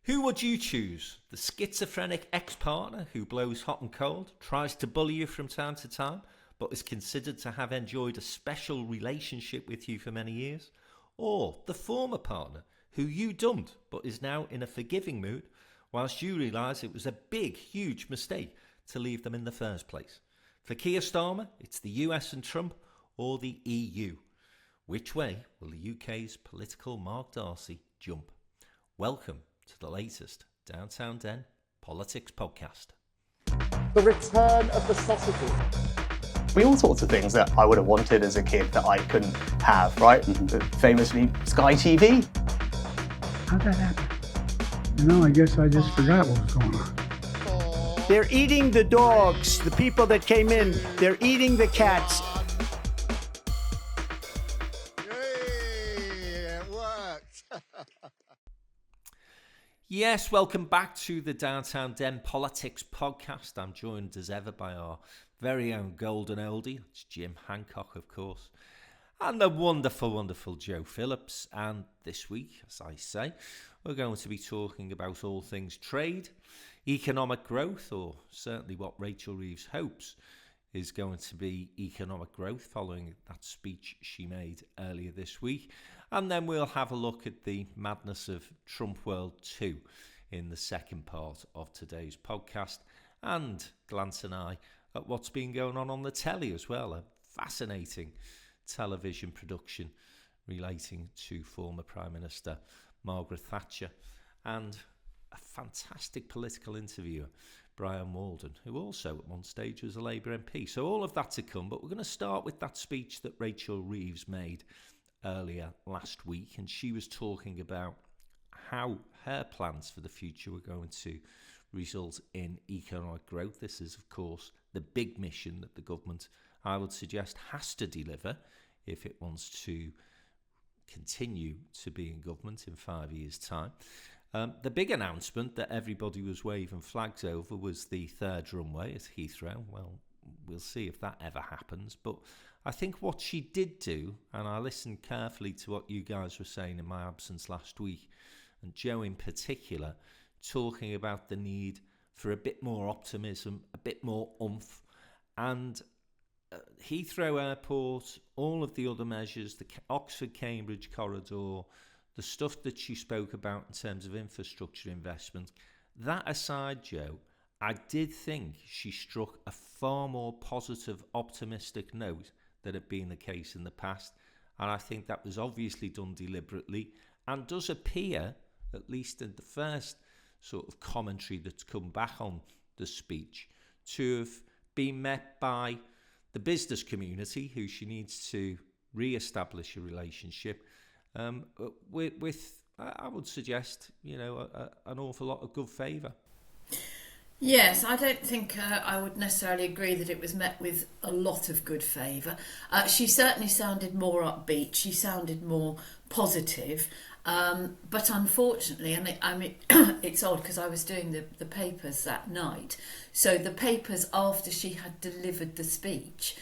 Who would you choose? The schizophrenic ex-partner who blows hot and cold, tries to bully you from time to time, but is considered to have enjoyed a special relationship with you for many years? Or the former partner who you dumped but is now in a forgiving mood whilst you realise it was a big, huge mistake to leave them in the first place? For Keir Starmer, it's the US and Trump or the EU. Which way will the UK's political Mark Darcy jump? Welcome to the latest Downtown Den Politics podcast. The return of the sausages. All sorts of things that I would have wanted as a kid that I couldn't have, right? Famously, Sky TV. How'd that happen? I guess I just forgot what was going on. They're eating the dogs, the people that came in. They're eating the cats. Hey, it worked. Yes, welcome back to the Downtown Den Politics podcast. I'm joined as ever by our very own golden oldie. It's Jim Hancock, of course. And the wonderful, wonderful Jo Phillips. And this week, as I say, we're going to be talking about all things trade, economic growth, or certainly what Rachel Reeves hopes is going to be economic growth following that speech she made earlier this week. And then we'll have a look at the madness of Trump World 2 in the second part of today's podcast, and glance an eye at what's been going on the telly as well. A fascinating television production relating to former Prime Minister Margaret Thatcher, and a fantastic political interviewer, Brian Walden, who also at one stage was a Labour MP. So all of that to come, but we're going to start with that speech that Rachel Reeves made earlier last week, and she was talking about how her plans for the future were going to result in economic growth. This is, of course, the big mission that the government, I would suggest, has to deliver if it wants to continue to be in government in 5 years' time. The big announcement that everybody was waving flags over was the third runway at Heathrow. Well, we'll see if that ever happens. But I think what she did do, and I listened carefully to what you guys were saying in my absence last week, and Jo in particular, talking about the need for a bit more optimism, a bit more oomph, and Heathrow Airport, all of the other measures, the Oxford-Cambridge corridor, the stuff that she spoke about in terms of infrastructure investment. That aside, Jo, I did think she struck a far more positive, optimistic note than had been the case in the past. And I think that was obviously done deliberately and does appear, at least in the first sort of commentary that's come back on the speech, to have been met by the business community, who she needs to re-establish a relationship with, I would suggest, an awful lot of good favour. Yes, I don't think I would necessarily agree that it was met with a lot of good favour. She certainly sounded more upbeat, she sounded more positive, but unfortunately, it's odd because I was doing the papers that night, so the papers after she had delivered the speech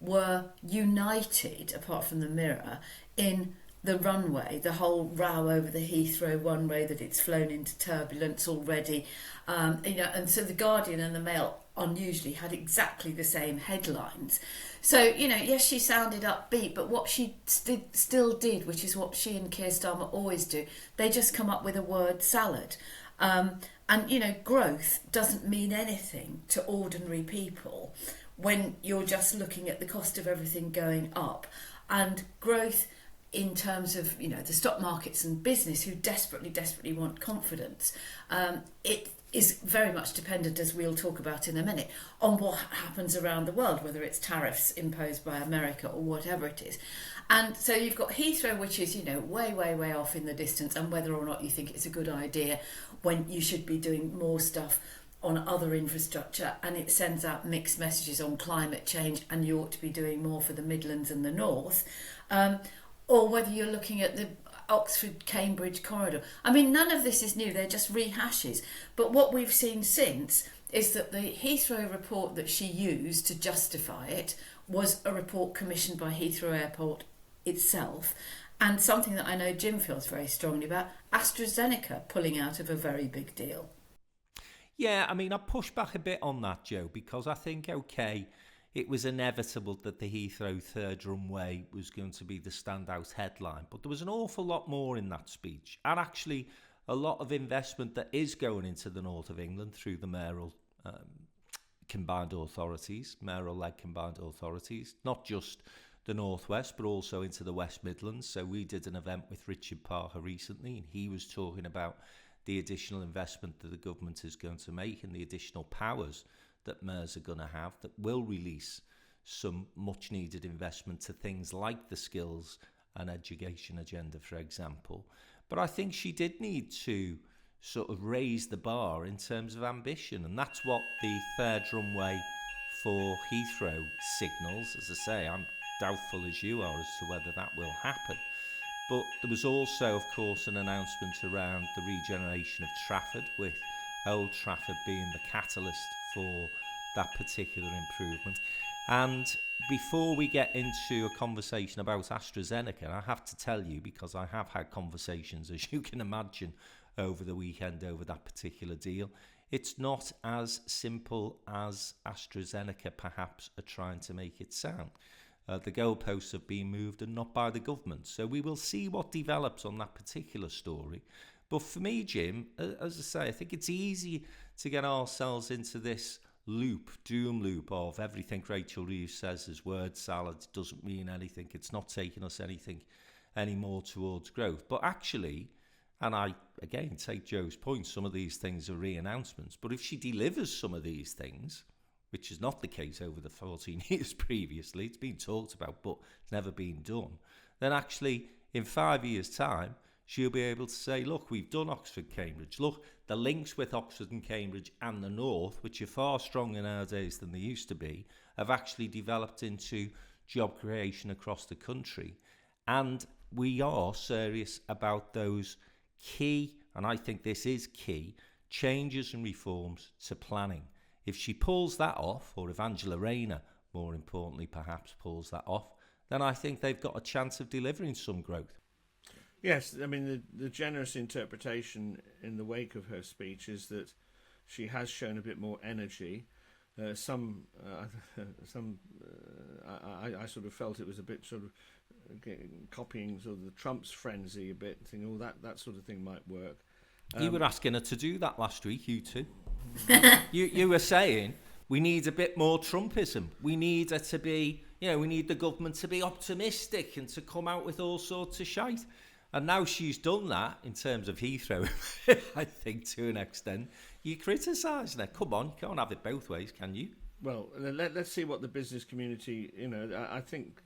were united, apart from the Mirror, in the runway, the whole row over the Heathrow runway, that it's flown into turbulence already, and so the Guardian and the Mail unusually had exactly the same headlines. So, yes, she sounded upbeat, but what she still did, which is what she and Keir Starmer always do, they just come up with a word salad. And growth doesn't mean anything to ordinary people when you're just looking at the cost of everything going up. And growth in terms of, the stock markets and business, who desperately want confidence, it is very much dependent, as we'll talk about in a minute, on what happens around the world, whether it's tariffs imposed by America or whatever it is. And so you've got Heathrow, which is, way off in the distance, and whether or not you think it's a good idea when you should be doing more stuff on other infrastructure, and it sends out mixed messages on climate change, and you ought to be doing more for the Midlands and the North, or whether you're looking at the Oxford-Cambridge corridor. None of this is new, they're just rehashes. But what we've seen since is that the Heathrow report that she used to justify it was a report commissioned by Heathrow Airport itself, And something that I know Jim feels very strongly about, AstraZeneca pulling out of a very big deal. Yeah, I mean, I push back a bit on that, Joe, because I think, okay, it was inevitable that the Heathrow third runway was going to be the standout headline, but there was an awful lot more in that speech, and actually a lot of investment that is going into the north of England through the mayoral combined authorities, mayoral-led combined authorities, not just the northwest, but also into the West Midlands. So we did an event with Richard Parker recently, and he was talking about the additional investment that the government is going to make and the additional powers that mayors are going to have that will release some much needed investment to things like the skills and education agenda, for example. But I think she did need to sort of raise the bar in terms of ambition, and that's what the third runway for Heathrow signals. As I say, I'm doubtful as you are as to whether that will happen. But there was also, of course, an announcement around the regeneration of Trafford, with Old Trafford being the catalyst for that particular improvement. And before we get into a conversation about AstraZeneca, I have to tell you, because I have had conversations, as you can imagine, over the weekend over that particular deal, it's not as simple as AstraZeneca perhaps are trying to make it sound. The goalposts have been moved, and not by the government. So we will see what develops on that particular story. But for me, Jim, as I say, I think it's easy to get ourselves into this doom loop of everything Rachel Reeves says is word salad, it doesn't mean anything, it's not taking us anything anymore towards growth. But actually, and I, again, take Joe's point, some of these things are re-announcements. But if she delivers some of these things, which is not the case over the 14 years previously, it's been talked about, but it's never been done, then actually, in 5 years' time, she'll be able to say, look, we've done Oxford-Cambridge. Look, the links with Oxford and Cambridge and the North, which are far stronger nowadays than they used to be, have actually developed into job creation across the country. And we are serious about those key, and I think this is key, changes and reforms to planning. If she pulls that off, or if Angela Rayner, more importantly perhaps, pulls that off, then I think they've got a chance of delivering some growth. Yes, I mean, the generous interpretation in the wake of her speech is that she has shown a bit more energy. I sort of felt it was a bit sort of copying sort of the Trump's frenzy a bit, thinking, oh, that sort of thing might work. You were asking her to do that last week, you two. you were saying we need a bit more Trumpism. We need her to be, we need the government to be optimistic and to come out with all sorts of shite. And now she's done that in terms of Heathrow, I think, to an extent. You're criticising her. Come on, you can't have it both ways, can you? Well, let's see what the business community, I think,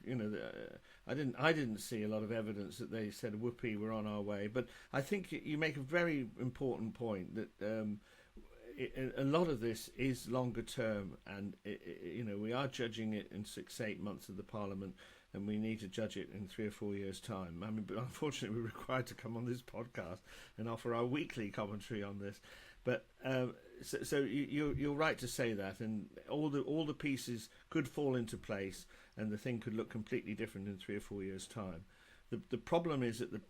I didn't see a lot of evidence that they said, whoopee, we're on our way. But I think you make a very important point that a lot of this is longer term, and we are judging it in 6-8 months of the Parliament, and we need to judge it in 3 or 4 years' time. I mean, but unfortunately, we're required to come on this podcast and offer our weekly commentary on this. But so you're right to say that, and all the pieces could fall into place, and the thing could look completely different in 3 or 4 years' time. The problem is at the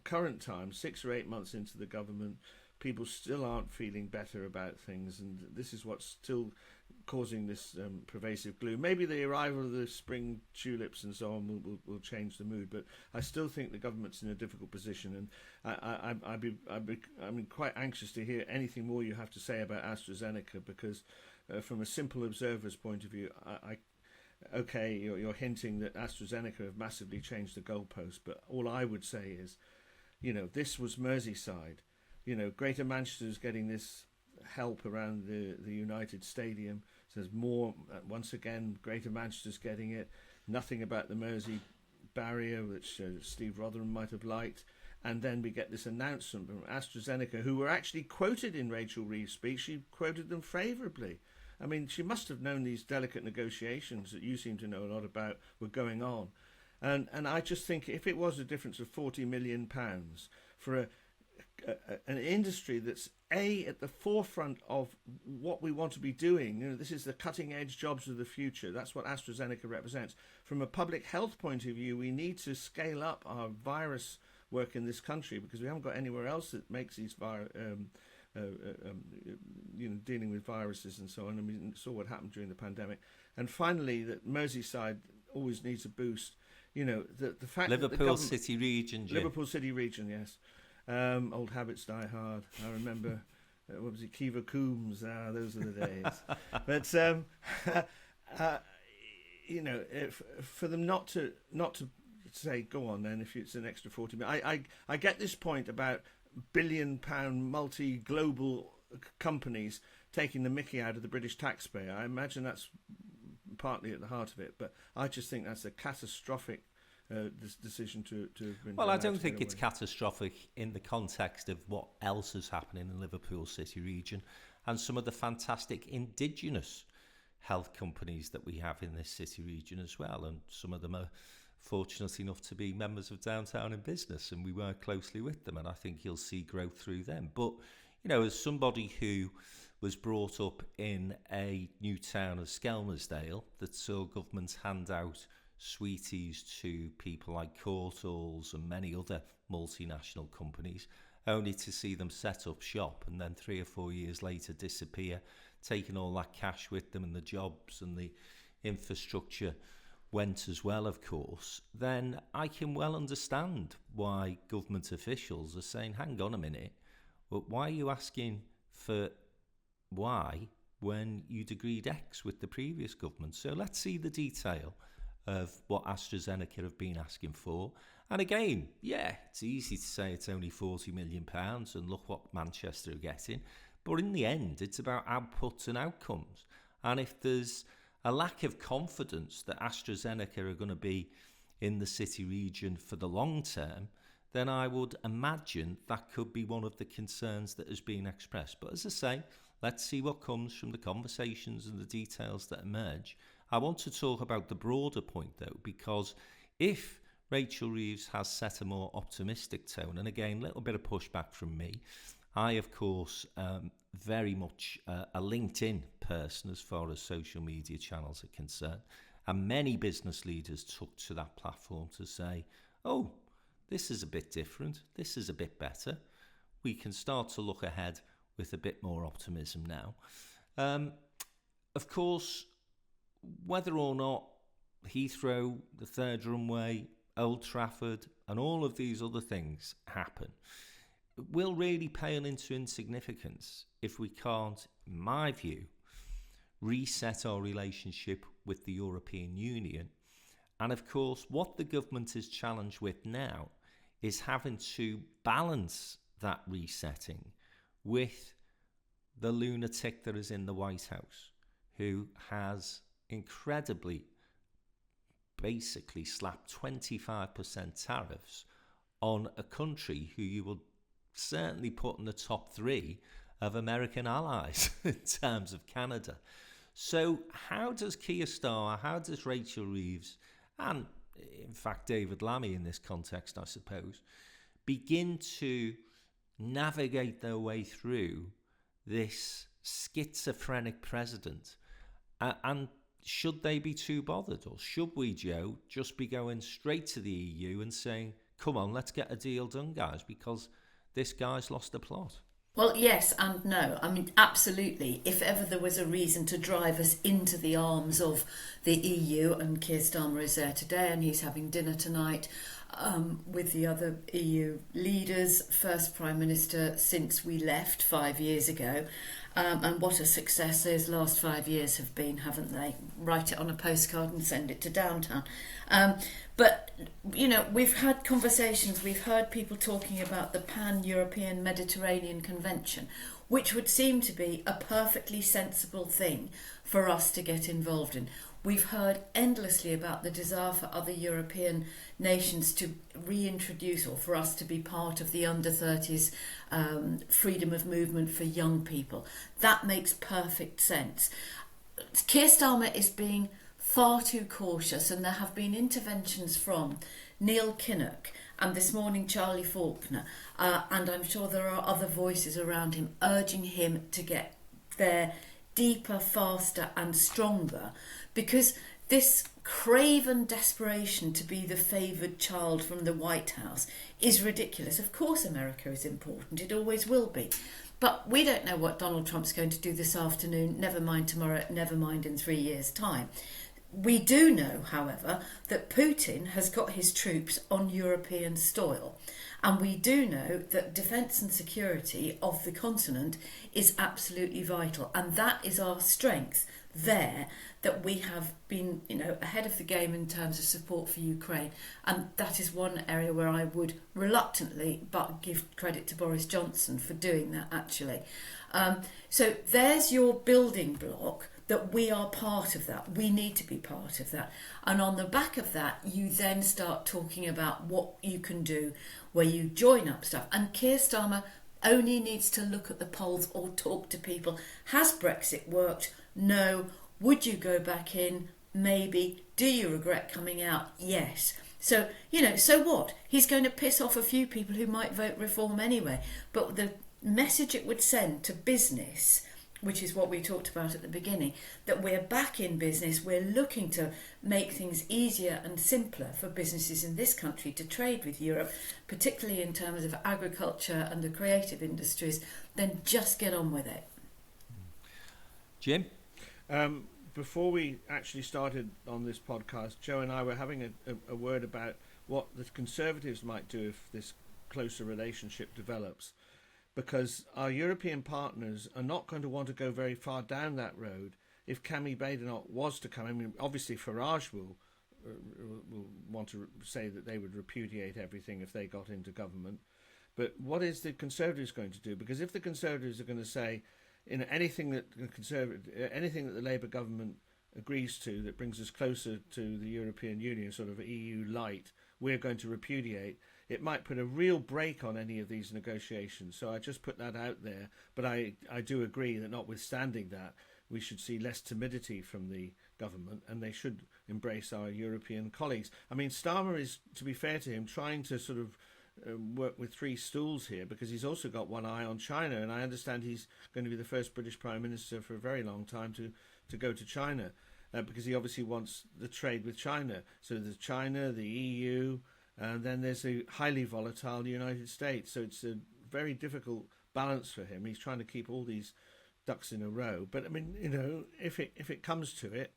current time, 6 or 8 months into the government, people still aren't feeling better about things, and this is what's still causing this pervasive gloom. Maybe the arrival of the spring tulips and so on will change the mood, but I still think the government's in a difficult position, and I'm quite anxious to hear anything more you have to say about AstraZeneca, because from a simple observer's point of view, okay, you're hinting that AstraZeneca have massively changed the goalpost, but all I would say is, this was Merseyside. Greater Manchester's getting this help around the United Stadium. So there's more, once again, Greater Manchester's getting it. Nothing about the Mersey barrier, which Steve Rotherham might have liked. And then we get this announcement from AstraZeneca, who were actually quoted in Rachel Reeves' speech. She quoted them favourably. I mean, she must have known these delicate negotiations that you seem to know a lot about were going on. And I just think if it was a difference of £40 million for an industry that's at the forefront of what we want to be doing. You know, this is the cutting edge jobs of the future. That's what AstraZeneca represents. From a public health point of view, we need to scale up our virus work in this country because we haven't got anywhere else that makes these dealing with viruses and so on. And we saw what happened during the pandemic. And finally, that Merseyside always needs a boost. You know, the fact Liverpool that City region, Jim. Liverpool City region, yes. Old habits die hard. I remember, what was it, Kiva Coombs? Those are the days. But you know, for them not to say, go on then, if it's an extra 40 million. I get this point about billion-pound multi-global companies taking the mickey out of the British taxpayer. I imagine that's partly at the heart of it, but I just think that's a catastrophic decision to have been. Well, I don't think it's catastrophic in the context of what else is happening in the Liverpool City region and some of the fantastic indigenous health companies that we have in this city region as well, and some of them are fortunate enough to be members of Downtown in Business, and we work closely with them, and I think you'll see growth through them. But, you know, as somebody who was brought up in a new town of Skelmersdale that saw governments hand out sweeties to people like Courtall's and many other multinational companies, only to see them set up shop and then 3 or 4 years later disappear, taking all that cash with them, and the jobs and the infrastructure went as well, of course, then I can well understand why government officials are saying, hang on a minute, but why are you asking for Y when you'd agreed X with the previous government? So let's see the detail of what AstraZeneca have been asking for. And again, yeah, it's easy to say it's only £40 million and look what Manchester are getting. But in the end, it's about outputs and outcomes. And if there's a lack of confidence that AstraZeneca are going to be in the city region for the long term, then I would imagine that could be one of the concerns that has been expressed. But as I say, let's see what comes from the conversations and the details that emerge. I want to talk about the broader point, though, because if Rachel Reeves has set a more optimistic tone, and again, a little bit of pushback from me, I, of course, very much a LinkedIn person as far as social media channels are concerned, and many business leaders took to that platform to say, oh, this is a bit different, this is a bit better, we can start to look ahead with a bit more optimism now. Of course, whether or not Heathrow, the third runway, Old Trafford, and all of these other things happen, will really pale into insignificance if we can't, in my view, reset our relationship with the European Union. And of course, what the government is challenged with now is having to balance that resetting with the lunatic that is in the White House, who has incredibly basically slapped 25% tariffs on a country who you will certainly put in the top 3 of American allies in terms of Canada. So how does Keir Starmer, how does Rachel Reeves, and in fact David Lammy in this context, I suppose, begin to navigate their way through this schizophrenic president? And should they be too bothered? Or should we, Joe, just be going straight to the EU and saying, come on, let's get a deal done, guys, because this guy's lost the plot? Well, yes and no. I mean, absolutely. If ever there was a reason to drive us into the arms of the EU, and Keir Starmer is there today and he's having dinner tonight with the other EU leaders, first Prime Minister since we left 5 years ago. And what a success those last 5 years have been, haven't they? Write it on a postcard and send it to Downtown. But, you know, we've had conversations, we've heard people talking about the Pan-European Mediterranean Convention, which would seem to be a perfectly sensible thing for us to get involved in. We've heard endlessly about the desire for other European nations to reintroduce, or for us to be part of the under-30s freedom of movement for young people. That makes perfect sense. Keir Starmer is being far too cautious, and there have been interventions from Neil Kinnock and this morning Charlie Faulkner, and I'm sure there are other voices around him urging him to get there deeper, faster and stronger, because this craven desperation to be the favoured child from the White House is ridiculous. Of course America is important, it always will be. But we don't know what Donald Trump's going to do this afternoon, never mind tomorrow, never mind in 3 years' time. We do know, however, that Putin has got his troops on European soil. And we do know that defence and security of the continent is absolutely vital. And that is our strength there, that we have been, ahead of the game in terms of support for Ukraine. And that is one area where I would reluctantly but give credit to Boris Johnson for doing that, actually. So there's your building block, that we are part of that. We need to be part of that. And on the back of that, you then start talking about what you can do, where you join up stuff. And Keir Starmer only needs to look at the polls or talk to people. Has Brexit worked? No. Would you go back in? Maybe. Do you regret coming out? Yes. So, so what? He's going to piss off a few people who might vote reform anyway. But the message it would send to business, which is what we talked about at the beginning, that we're back in business, we're looking to make things easier and simpler for businesses in this country to trade with Europe, particularly in terms of agriculture and the creative industries, then just get on with it. Jim? Before we actually started on this podcast, Jo and I were having a word about what the Conservatives might do if this closer relationship develops, because our European partners are not going to want to go very far down that road if Cammy Badenoch was to come. I mean, obviously Farage will want to say that they would repudiate everything if they got into government. But what is the Conservatives going to do? Because if the Conservatives are going to say, anything that the Labour government agrees to that brings us closer to the European Union, sort of EU light, we're going to repudiate, it might put a real brake on any of these negotiations. So I just put that out there. But I do agree that notwithstanding that, we should see less timidity from the government, and they should embrace our European colleagues. I mean, Starmer is, to be fair to him, trying to sort of work with three stools here, because he's also got one eye on China, and I understand he's going to be the first British Prime Minister for a very long time to go to China, because he obviously wants the trade with China. So there's China, the EU, and then there's a highly volatile United States. So it's a very difficult balance for him. He's trying to keep all these ducks in a row. But I mean, if it comes to it,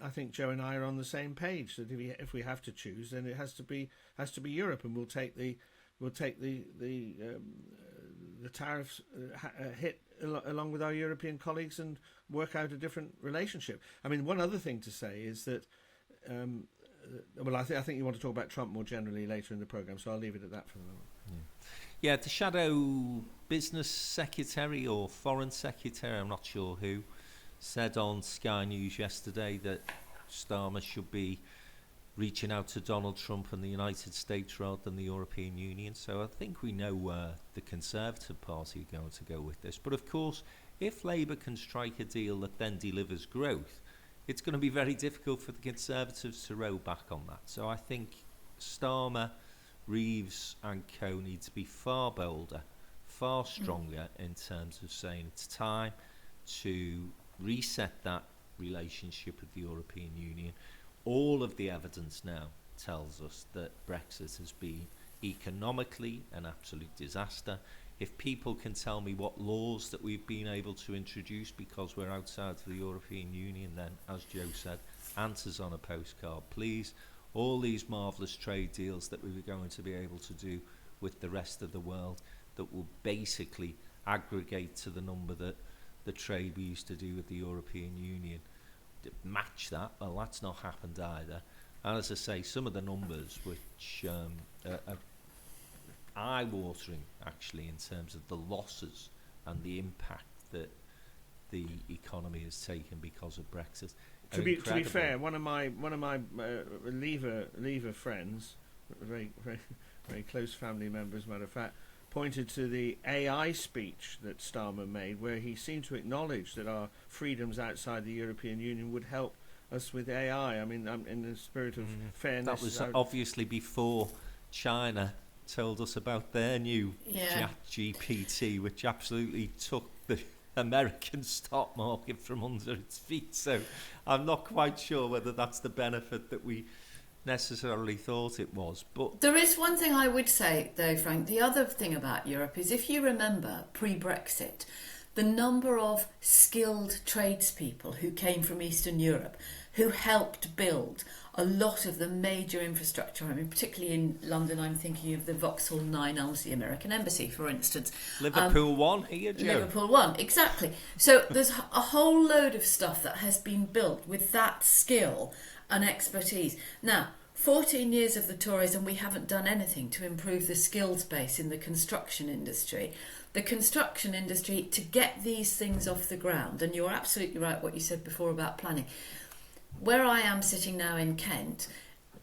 I think Jo and I are on the same page. That if we have to choose, then it has to be Europe, and we'll take the tariffs hit along with our European colleagues and work out a different relationship. I mean, one other thing to say is that, I think you want to talk about Trump more generally later in the programme, so I'll leave it at that for the moment. Yeah, the shadow business secretary or foreign secretary, I'm not sure who, said on Sky News yesterday that Starmer should be reaching out to Donald Trump and the United States rather than the European Union. So I think we know where the Conservative Party are going to go with this. But of course, if Labour can strike a deal that then delivers growth, it's going to be very difficult for the Conservatives to row back on that. So I think Starmer, Reeves and co need to be far bolder, far stronger in terms of saying it's time to reset that relationship with the European Union. All of the evidence now tells us that Brexit has been economically an absolute disaster. If people can tell me what laws that we've been able to introduce because we're outside of the European Union, then, as Jo said, answers on a postcard, please. All these marvellous trade deals that we were going to be able to do with the rest of the world that will basically aggregate to the number that the trade we used to do with the European Union. Match that, well, that's not happened either. And as I say, some of the numbers which are eye-watering actually in terms of the losses and the impact that the economy has taken because of Brexit. To be fair, one of my Leaver friends, very close family member as a matter of fact, pointed to the AI speech that Starmer made, where he seemed to acknowledge that our freedoms outside the European Union would help us with AI. I mean, in the spirit of fairness. That was obviously before China told us about their new Chat GPT, which absolutely took the American stock market from under its feet. So I'm not quite sure whether that's the benefit that we necessarily thought it was. But there is one thing I would say, though, Frank. The other thing about Europe is, if you remember pre-Brexit, the number of skilled tradespeople who came from Eastern Europe, who helped build a lot of the major infrastructure. I mean, particularly in London, I'm thinking of the Vauxhall 9 Elms, the American Embassy, for instance. Liverpool One here, Joe. Liverpool One, exactly. So there's a whole load of stuff that has been built with that skill and expertise. Now, 14 years of the Tories and we haven't done anything to improve the skills base in the construction industry. The construction industry, to get these things off the ground, and you're absolutely right what you said before about planning. Where I am sitting now in Kent,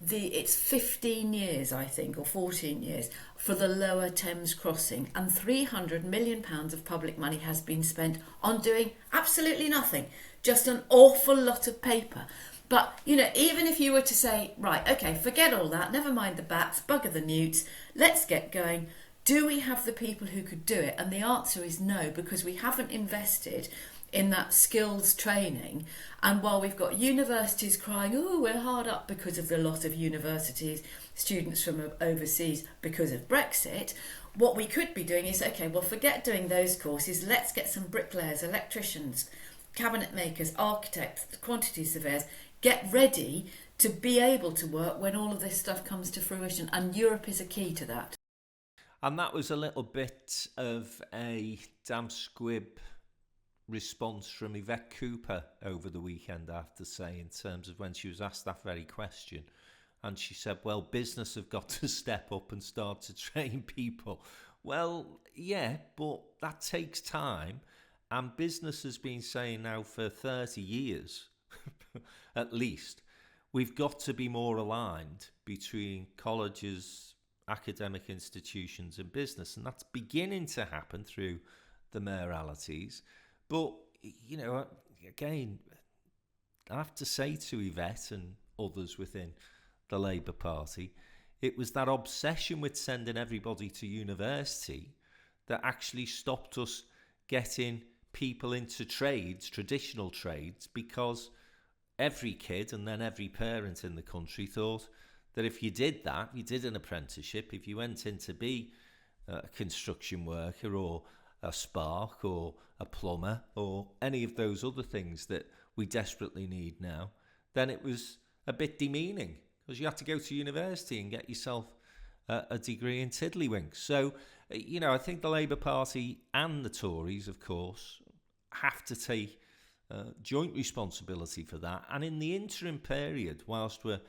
it's 15 years, I think, or 14 years for the Lower Thames crossing, and £300 million of public money has been spent on doing absolutely nothing, just an awful lot of paper. But, you know, even if you were to say, right, okay, forget all that, never mind the bats, bugger the newts, let's get going. Do we have the people who could do it? And the answer is no, because we haven't invested in that skills training. And while we've got universities crying, oh, we're hard up because of the loss of universities, students from overseas because of Brexit, what we could be doing is, okay, well, forget doing those courses, let's get some bricklayers, electricians, cabinet makers, architects, quantity surveyors, get ready to be able to work when all of this stuff comes to fruition. And Europe is a key to that. And that was a little bit of a damn squib response from Yvette Cooper over the weekend, I have to say, in terms of when she was asked that very question. And she said, well, business have got to step up and start to train people. Well, yeah, but that takes time. And business has been saying now for 30 years, at least, we've got to be more aligned between colleges, academic institutions and business. And that's beginning to happen through the mayoralities. But, you know, again, I have to say to Yvette and others within the Labour Party, it was that obsession with sending everybody to university that actually stopped us getting people into trades, traditional trades, because every kid and then every parent in the country thought that if you did that, you did an apprenticeship, if you went in to be a construction worker or a spark or a plumber or any of those other things that we desperately need now, then it was a bit demeaning because you had to go to university and get yourself a degree in tiddlywinks. So, you know, I think the Labour Party and the Tories, of course, have to take joint responsibility for that. And in the interim period, whilst we're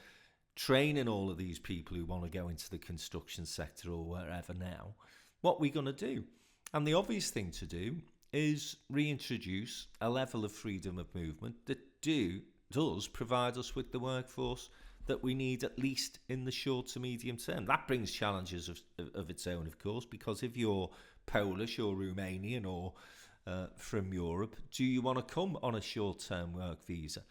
training all of these people who want to go into the construction sector or wherever now, what we're going to do? And the obvious thing to do is reintroduce a level of freedom of movement that does provide us with the workforce that we need, at least in the short to medium term. That brings challenges of its own, of course, because if you're Polish or Romanian or from Europe, do you want to come on a short-term work visa?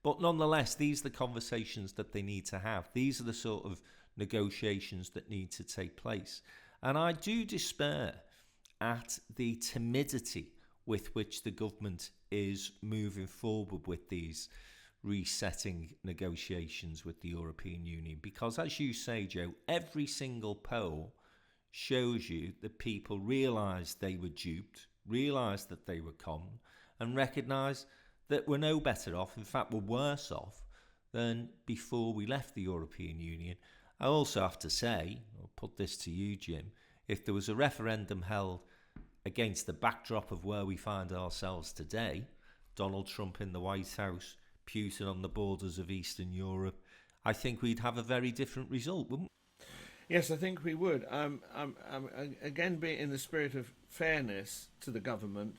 But nonetheless, these are the conversations that they need to have. These are the sort of negotiations that need to take place. And I do despair at the timidity with which the government is moving forward with these resetting negotiations with the European Union. Because as you say, Joe, every single poll shows you that people realised they were duped, realised that they were conned, and recognised that we're no better off, in fact we're worse off than before we left the European Union. I also have to say, I'll put this to you, Jim, if there was a referendum held against the backdrop of where we find ourselves today, Donald Trump in the White House, Putin on the borders of Eastern Europe, I think we'd have a very different result, wouldn't we? Yes, I think we would. Again, being in the spirit of fairness to the government,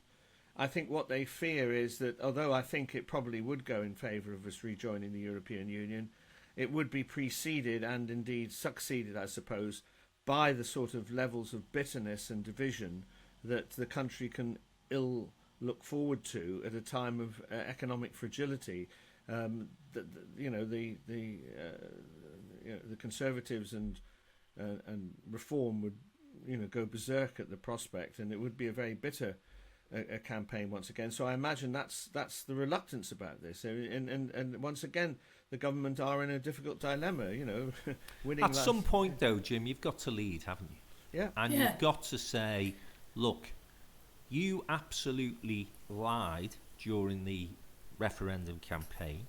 I think what they fear is that, although I think it probably would go in favour of us rejoining the European Union, it would be preceded and indeed succeeded, I suppose, by the sort of levels of bitterness and division that the country can ill look forward to at a time of economic fragility. The Conservatives and Reform would, go berserk at the prospect, and it would be a very bitter a campaign once again. So I imagine that's the reluctance about this. And once again, the government are in a difficult dilemma. Winning at some point, though, Jim, you've got to lead, haven't you? Yeah. And you've got to say, look, you absolutely lied during the referendum campaign.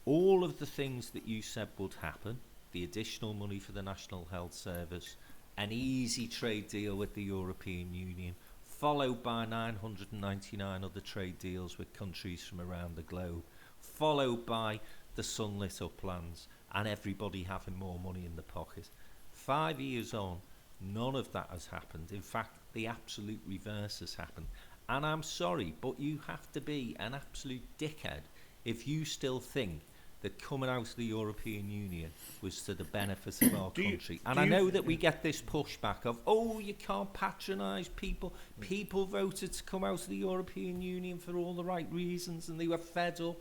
All of the things that you said would happen, the additional money for the National Health Service, an easy trade deal with the European Union, followed by 999 other trade deals with countries from around the globe, followed by the sunlit uplands and everybody having more money in the pocket. 5 years on, none of that has happened. In fact, the absolute reverse has happened. And I'm sorry, but you have to be an absolute dickhead if you still think that coming out of the European Union was to the benefit of our country. And I know that we get this pushback of, oh, you can't patronise people. People voted to come out of the European Union for all the right reasons and they were fed up.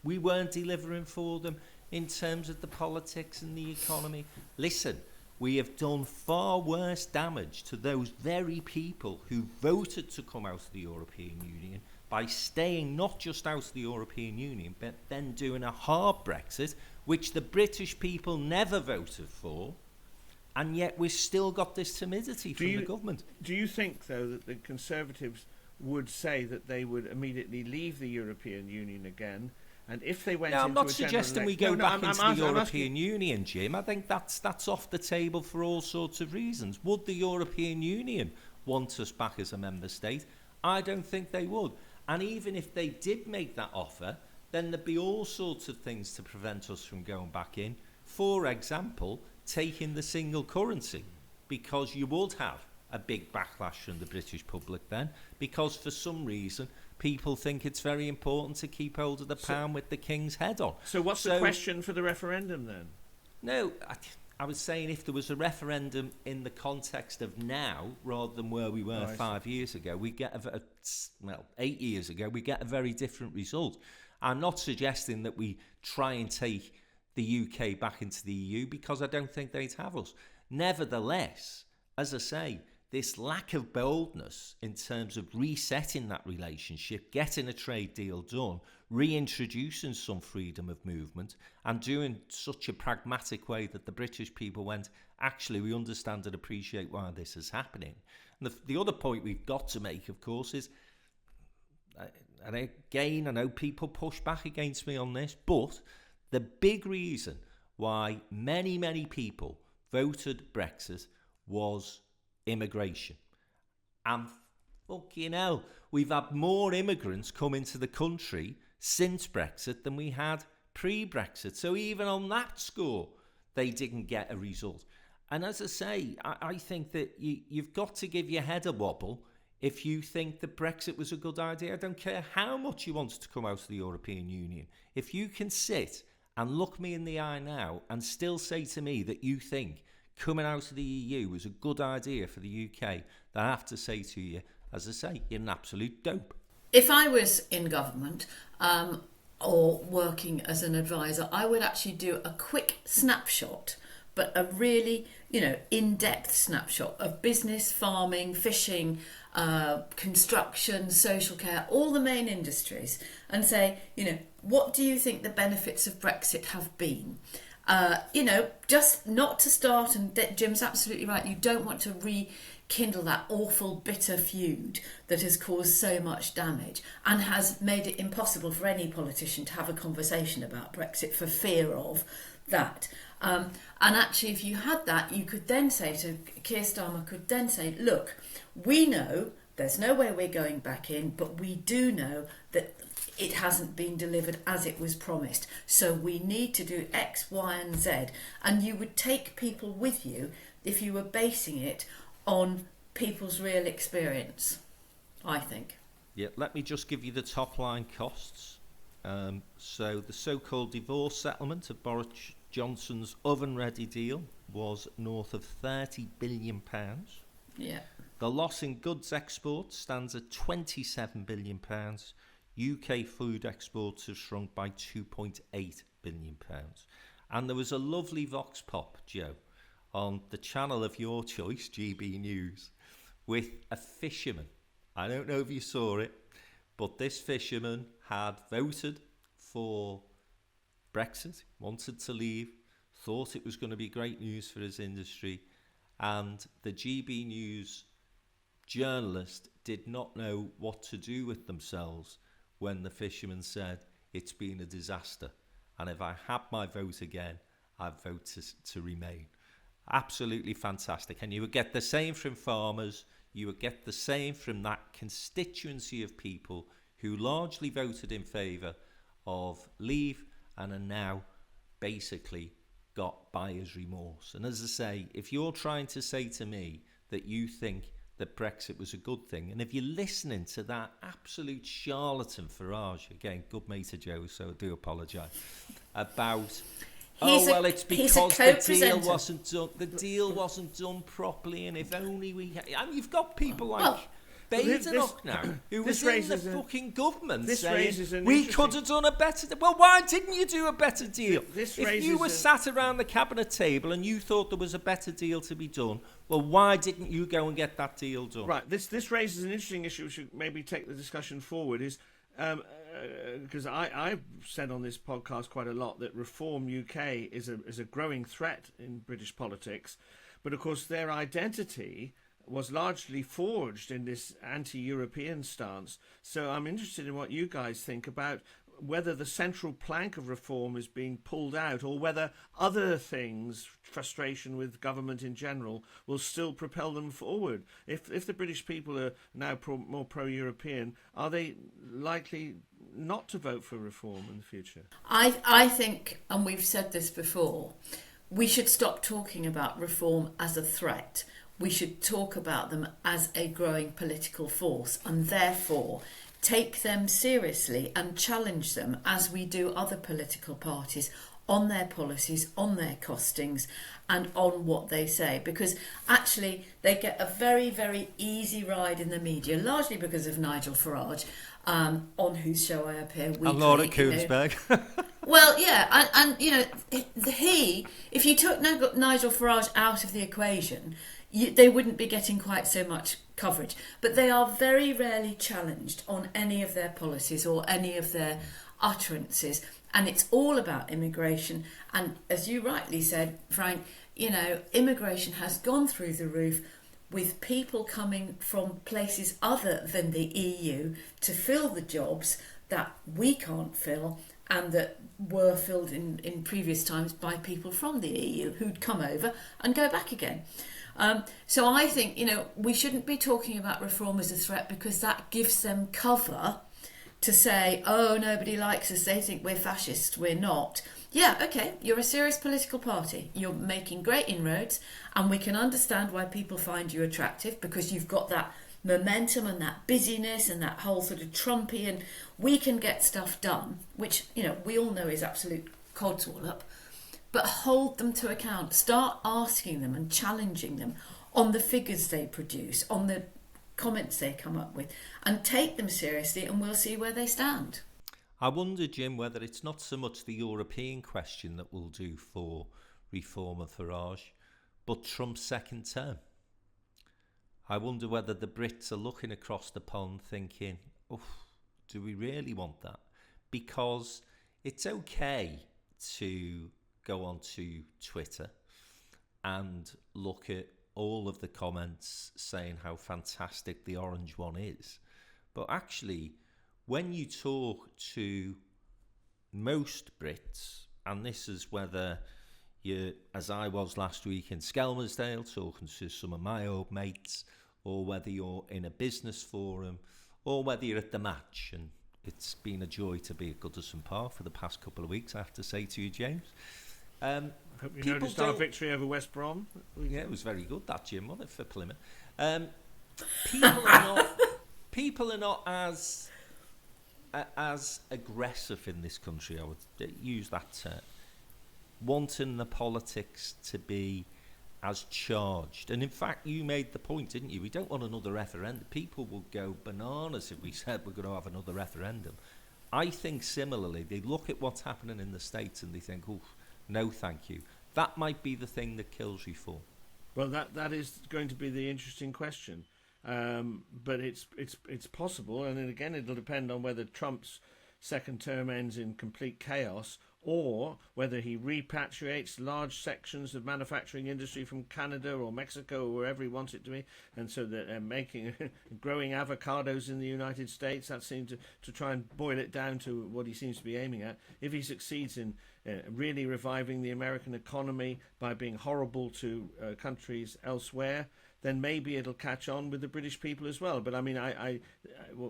We weren't delivering for them in terms of the politics and the economy. Listen, we have done far worse damage to those very people who voted to come out of the European Union by staying not just out of the European Union, but then doing a hard Brexit, which the British people never voted for, and yet we've still got this timidity from the government. Do you think, though, that the Conservatives would say that they would immediately leave the European Union again? And if they went I'm into not a suggesting we go back into the European Union, Jim. I think that's off the table for all sorts of reasons. Would the European Union want us back as a member state? I don't think they would. And even if they did make that offer, then there'd be all sorts of things to prevent us from going back in. For example, taking the single currency, because you would have a big backlash from the British public then, because for some reason people think it's very important to keep hold of the pound with the king's head on. So what's the question for the referendum then? No, I was saying if there was a referendum in the context of now, rather than where we were 5 years ago, we get 8 years ago, we get a very different result. I'm not suggesting that we try and take the UK back into the EU, because I don't think they'd have us. Nevertheless, as I say, this lack of boldness in terms of resetting that relationship, getting a trade deal done, reintroducing some freedom of movement, and doing such a pragmatic way that the British people went, actually, we understand and appreciate why this is happening. And the other point we've got to make, of course, is, and again, I know people push back against me on this, but the big reason why many, many people voted Brexit was immigration. And fucking hell, we've had more immigrants come into the country since Brexit than we had pre-Brexit. So even on that score, they didn't get a result. And as I say, I think that you've got to give your head a wobble if you think that Brexit was a good idea. I don't care how much you want to come out of the European Union. If you can sit and look me in the eye now and still say to me that you think coming out of the EU was a good idea for the UK, then I have to say to you, as I say, you're an absolute dope. If I was in government or working as an advisor, I would actually do a quick snapshot, but a really, in-depth snapshot of business, farming, fishing, construction, social care, all the main industries, and say, what do you think the benefits of Brexit have been? Just not to start, and Jim's absolutely right, you don't want to rekindle that awful bitter feud that has caused so much damage and has made it impossible for any politician to have a conversation about Brexit for fear of that. And actually, if you had that, you could then say to Keir Starmer, could then say, look, we know there's no way we're going back in, but we do know that it hasn't been delivered as it was promised. So we need to do X, Y, and Z. And you would take people with you if you were basing it on people's real experience, I think. Yeah, let me just give you the top line costs. So the so-called divorce settlement of Boris Johnson's oven-ready deal was north of £30 billion. Yeah. The loss in goods exports stands at £27 billion. UK food exports have shrunk by £2.8 billion. And there was a lovely vox pop, Joe, on the channel of your choice, GB News, with a fisherman I don't know if you saw it, but this fisherman had voted for Brexit, wanted to leave, thought it was going to be great news for his industry, and the GB News journalist did not know what to do with themselves when the fisherman said, it's been a disaster, and if I had my vote again, I'd vote to remain. Absolutely fantastic. And you would get the same from farmers, you would get the same from that constituency of people who largely voted in favour of leave and are now basically got buyer's remorse. And as I say, if you're trying to say to me that you think that Brexit was a good thing, and if you're listening to that absolute charlatan Farage, again, good mate of Joe, so I do apologise, about it's because the deal wasn't done. The deal wasn't done properly, and if only we. And you've got people like Badenoch now, who was in the fucking government, saying we could have done a better. Well, why didn't you do a better deal? If you were sat around the cabinet table and you thought there was a better deal to be done, well, why didn't you go and get that deal done? Right. This raises an interesting issue. We should maybe take the discussion forward. Is because I've said on this podcast quite a lot that Reform UK is a growing threat in British politics, but of course their identity was largely forged in this anti-European stance. So I'm interested in what you guys think about whether the central plank of reform is being pulled out, or whether other things, frustration with government in general, will still propel them forward. If the British people are now more pro-European, are they likely not to vote for reform in the future? I think, and we've said this before, we should stop talking about reform as a threat. We should talk about them as a growing political force, and therefore take them seriously and challenge them as we do other political parties on their policies, on their costings, and on what they say. Because actually they get a very, very easy ride in the media, largely because of Nigel Farage, on whose show I appear weekly. And Laura Koonsberg. Well, yeah, and you know, if you took Nigel Farage out of the equation, they wouldn't be getting quite so much coverage. But they are very rarely challenged on any of their policies or any of their utterances. And it's all about immigration. And as you rightly said, Frank, you know, immigration has gone through the roof, with people coming from places other than the EU to fill the jobs that we can't fill and that were filled in previous times by people from the EU who'd come over and go back again. So I think, you know, we shouldn't be talking about reform as a threat, because that gives them cover to say, oh, nobody likes us, they think we're fascist, we're not. Yeah, okay, you're a serious political party, you're making great inroads, and we can understand why people find you attractive, because you've got that momentum and that busyness and that whole sort of Trumpy, and we can get stuff done, which, you know, we all know is absolute codswallop. But hold them to account. Start asking them and challenging them on the figures they produce, on the comments they come up with, and take them seriously, and we'll see where they stand. I wonder, Jim, whether it's not so much the European question that will do for Reform and Farage, but Trump's second term. I wonder whether the Brits are looking across the pond thinking, oh, do we really want that? Because it's okay to go onto Twitter and look at all of the comments saying how fantastic the orange one is. But actually, when you talk to most Brits, and this is whether you're, as I was last week in Skelmersdale, talking to some of my old mates, or whether you're in a business forum, or whether you're at the match, and it's been a joy to be at Goodison Park for the past couple of weeks, I have to say to you, James. Hope you noticed our victory over West Brom. Yeah, it was very good, that, Jim, wasn't it, for Plymouth? People are not as aggressive in this country, I would use that term, wanting the politics to be as charged. And in fact, you made the point, didn't you? We don't want another referendum. People will go bananas if we said we're going to have another referendum. I think similarly, they look at what's happening in the States and they think, oh, no thank you. That might be the thing that kills reform. Well, that is going to be the interesting question. But it's possible, and then again it'll depend on whether Trump's second term ends in complete chaos, or whether he repatriates large sections of manufacturing industry from Canada or Mexico or wherever he wants it to be, and so that they're growing avocados in the United States. That seems to try and boil it down to what he seems to be aiming at. If he succeeds in really reviving the American economy by being horrible to countries elsewhere, then maybe it'll catch on with the British people as well. But I mean,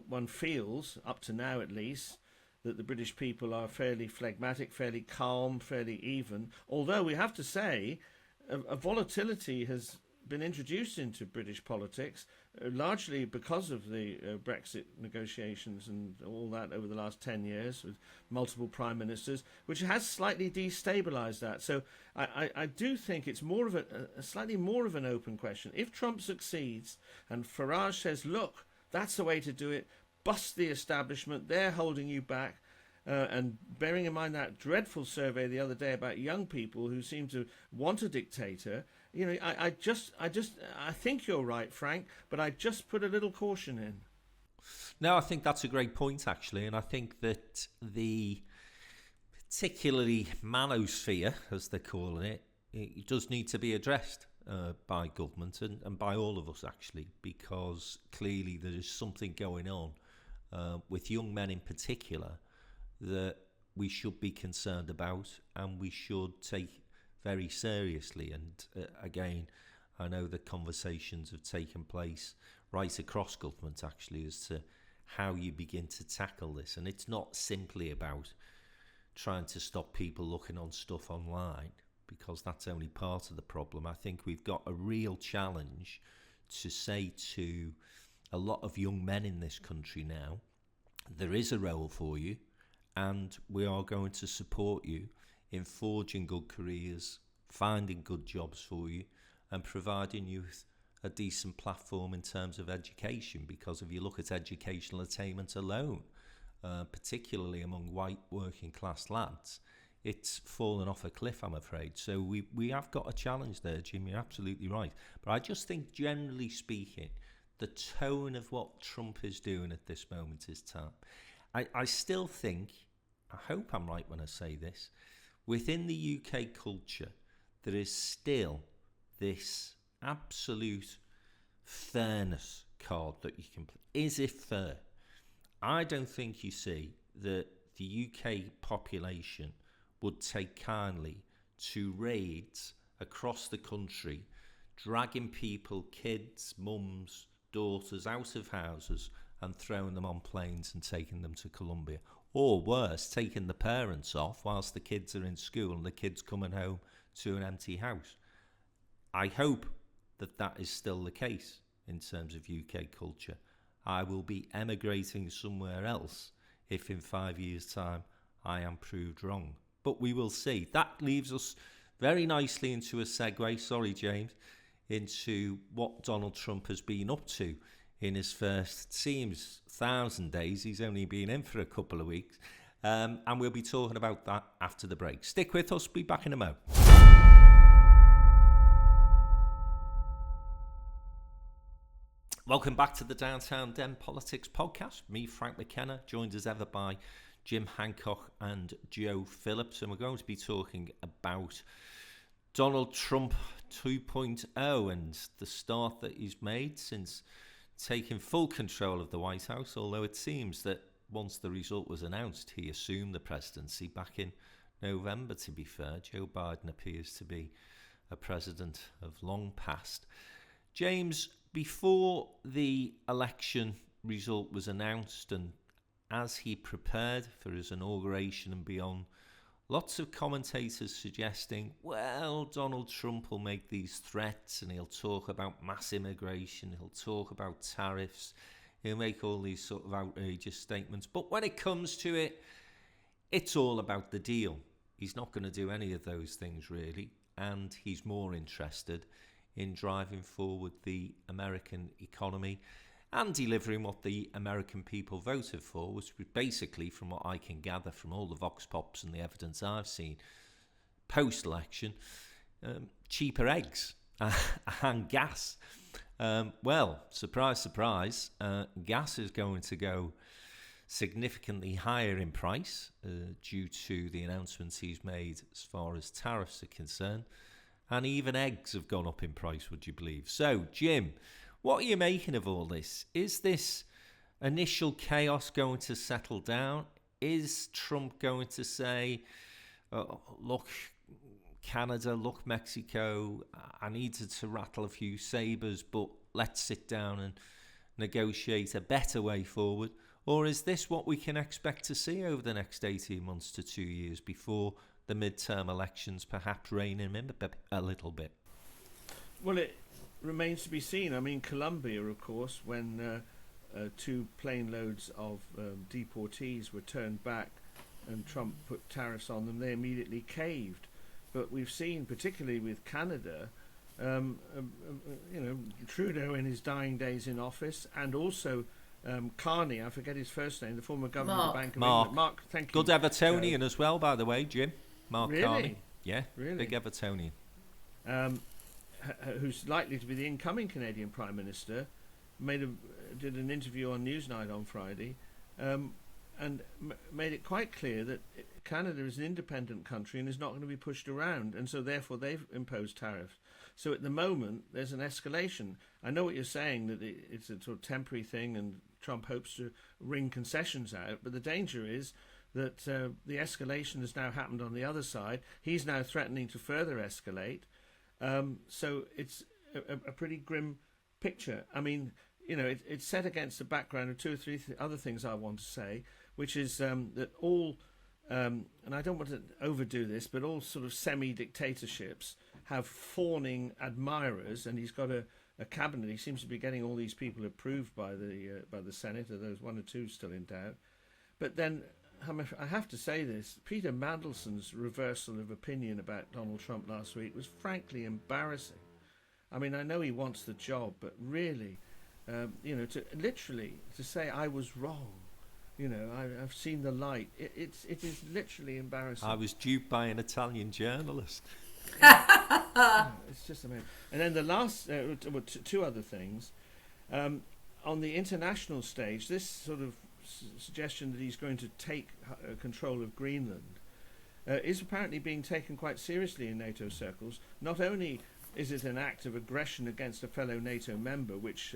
one feels, up to now at least, that the British people are fairly phlegmatic, fairly calm, fairly even. Although we have to say, a volatility has been introduced into British politics, largely because of the Brexit negotiations and all that over the last 10 years with multiple prime ministers, which has slightly destabilised that. So I do think it's more of a slightly more of an open question. If Trump succeeds and Farage says, look, that's the way to do it, bust the establishment, they're holding you back, and bearing in mind that dreadful survey the other day about young people who seem to want a dictator, you know, I think you're right, Frank, but I just put a little caution in. No, I think that's a great point, actually, and I think that the particularly manosphere, as they're calling it, it does need to be addressed by government and by all of us, actually, because clearly there is something going on with young men in particular that we should be concerned about and we should take very seriously. And again, I know that conversations have taken place right across government, actually, as to how you begin to tackle this. And it's not simply about trying to stop people looking on stuff online, because that's only part of the problem. I think we've got a real challenge to say to a lot of young men in this country now, there is a role for you and we are going to support you in forging good careers, finding good jobs for you and providing you with a decent platform in terms of education. Because if you look at educational attainment alone, particularly among white working class lads, it's fallen off a cliff, I'm afraid. So we have got a challenge there, Jim, you're absolutely right. But I just think, generally speaking, the tone of what Trump is doing at this moment is time. I still think, I hope I'm right when I say this, within the UK culture, there is still this absolute fairness card that you can play. Is it fair? I don't think you see that the UK population would take kindly to raids across the country, dragging people, kids, mums, daughters out of houses and throwing them on planes and taking them to Colombia. Or worse, taking the parents off whilst the kids are in school and the kids coming home to an empty house. I hope that that is still the case in terms of UK culture. I will be emigrating somewhere else if in 5 years' time I am proved wrong. But we will see. That leaves us very nicely into a segue, sorry James, into what Donald Trump has been up to in his first, it seems, 1,000 days. He's only been in for a couple of weeks. And we'll be talking about that after the break. Stick with us, be back in a mo. Welcome back to the Downtown Den Politics Podcast. Me, Frank McKenna, joined as ever by Jim Hancock and Jo Phillips. And we're going to be talking about Donald Trump 2.0 and the start that he's made since taking full control of the White House, although it seems that once the result was announced, he assumed the presidency back in November, to be fair. Joe Biden appears to be a president of long past. James, before the election result was announced and as he prepared for his inauguration and beyond, lots of commentators suggesting, well, Donald Trump will make these threats and he'll talk about mass immigration, he'll talk about tariffs, he'll make all these sort of outrageous statements. But when it comes to it, it's all about the deal. He's not going to do any of those things, really, and he's more interested in driving forward the American economy and delivering what the American people voted for, which was basically, from what I can gather from all the vox pops and the evidence I've seen post-election, cheaper eggs and gas. Well, surprise, surprise, gas is going to go significantly higher in price due to the announcements he's made as far as tariffs are concerned. And even eggs have gone up in price, would you believe? So, Jim, what are you making of all this? Is this initial chaos going to settle down? Is Trump going to say, look, Canada, look, Mexico, I needed to rattle a few sabres, but let's sit down and negotiate a better way forward? Or is this what we can expect to see over the next 18 months to 2 years before the midterm elections perhaps rein him in a little bit? Well, it remains to be seen. I mean, Colombia, of course, when 2 plane loads of deportees were turned back and Trump put tariffs on them, they immediately caved. But we've seen, particularly with Canada, Trudeau in his dying days in office, and also Carney, I forget his first name, the former governor of the Bank of England. Mark, thank you. Good Evertonian as well, by the way, Jim. Mark really? Carney. Yeah, really? big Evertonian. Who's likely to be the incoming Canadian Prime Minister, did an interview on Newsnight on Friday, and made it quite clear that Canada is an independent country and is not going to be pushed around, and so therefore they've imposed tariffs. So at the moment there's an escalation. I know what you're saying, that it's a sort of temporary thing and Trump hopes to wring concessions out, but the danger is that the escalation has now happened on the other side. He's now threatening to further escalate. So it's a pretty grim picture. I mean, it's set against the background of 2 or 3 other things I want to say, which is that all, and I don't want to overdo this, but all sort of semi-dictatorships have fawning admirers, and he's got a cabinet. He seems to be getting all these people approved by the Senate, or there's 1 or 2 still in doubt. But then I have to say this, Peter Mandelson's reversal of opinion about Donald Trump last week was frankly embarrassing. I mean, I know he wants the job, but really, to say I was wrong, I've seen the light. It is literally embarrassing. I was duped by an Italian journalist. It's just amazing. And then the last 2 other things, on the international stage, this sort of suggestion that he's going to take control of Greenland is apparently being taken quite seriously in NATO circles. Not only is it an act of aggression against a fellow NATO member, which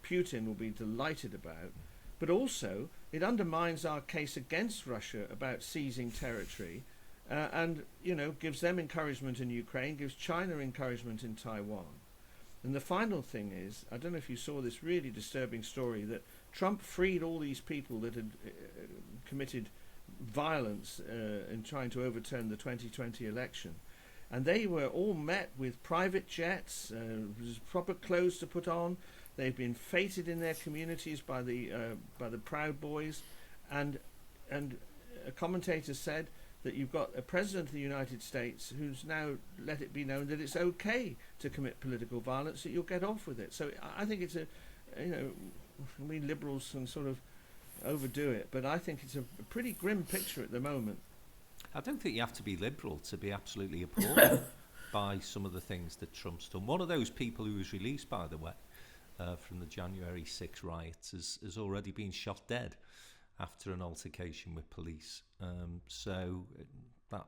Putin will be delighted about, but also it undermines our case against Russia about seizing territory, and gives them encouragement in Ukraine, gives China encouragement in Taiwan. And the final thing is, I don't know if you saw this really disturbing story, that Trump freed all these people that had committed violence in trying to overturn the 2020 election. And they were all met with private jets, proper clothes to put on. They've been feted in their communities by the Proud Boys. And a commentator said that you've got a president of the United States who's now let it be known that it's okay to commit political violence, that you'll get off with it. So I think it's we liberals can sort of overdo it, but I think it's a pretty grim picture at the moment. I don't think you have to be liberal to be absolutely appalled by some of the things that Trump's done. One of those people who was released, by the way, from the January 6 riots has already been shot dead after an altercation with police. So that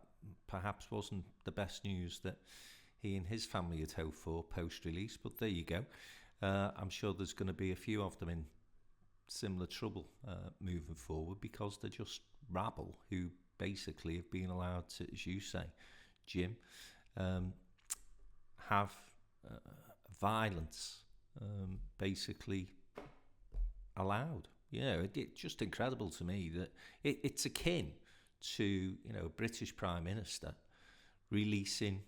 perhaps wasn't the best news that he and his family had hoped for post-release, but there you go. I'm sure there's going to be a few of them in similar trouble moving forward, because they're just rabble who basically have been allowed to, as you say, Jim, have violence basically allowed. It's just incredible to me that it's akin to a British Prime Minister releasing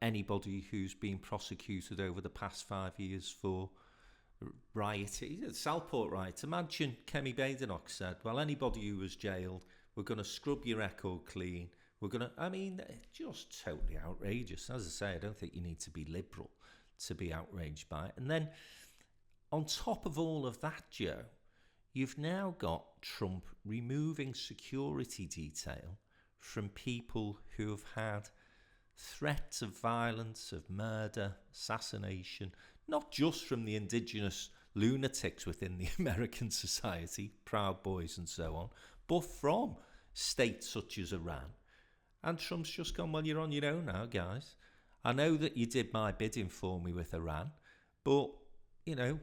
anybody who's been prosecuted over the past 5 years for rioting. Southport riots. Imagine Kemi Badenoch said, well, anybody who was jailed, we're going to scrub your record clean. Just totally outrageous. As I say, I don't think you need to be liberal to be outraged by it. And then on top of all of that, Joe, you've now got Trump removing security detail from people who have had threats of violence, of murder, assassination, not just from the indigenous lunatics within the American society, Proud Boys and so on, but from states such as Iran. And Trump's just gone, well, you're on your own now, guys. I know that you did my bidding for me with Iran, but, you know,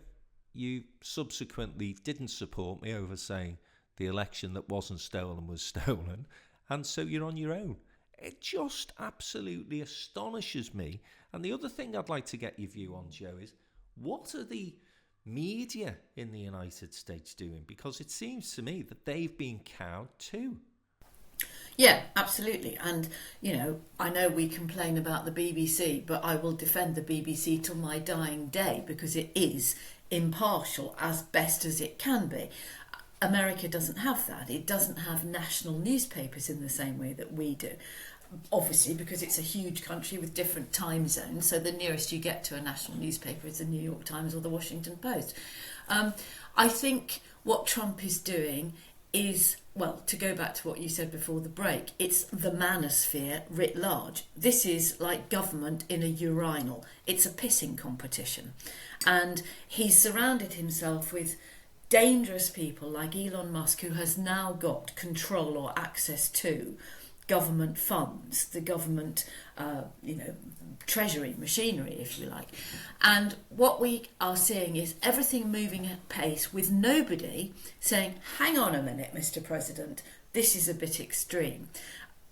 you subsequently didn't support me over saying the election that wasn't stolen was stolen, and so you're on your own. It just absolutely astonishes me. And the other thing I'd like to get your view on, Jo, is what are the media in the United States doing? Because it seems to me that they've been cowed too. Yeah, absolutely. And, you know, I know we complain about the BBC, but I will defend the BBC till my dying day because it is impartial as best as it can be. America doesn't have that. It doesn't have national newspapers in the same way that we do. Obviously, because it's a huge country with different time zones, so the nearest you get to a national newspaper is the New York Times or the Washington Post. I think what Trump is doing is, well, to go back to what you said before the break, it's the manosphere writ large. This is like government in a urinal. It's a pissing competition. And he's surrounded himself with dangerous people like Elon Musk, who has now got control or access to government funds, the government, treasury machinery, if you like. And what we are seeing is everything moving at pace with nobody saying, hang on a minute, Mr. President, this is a bit extreme,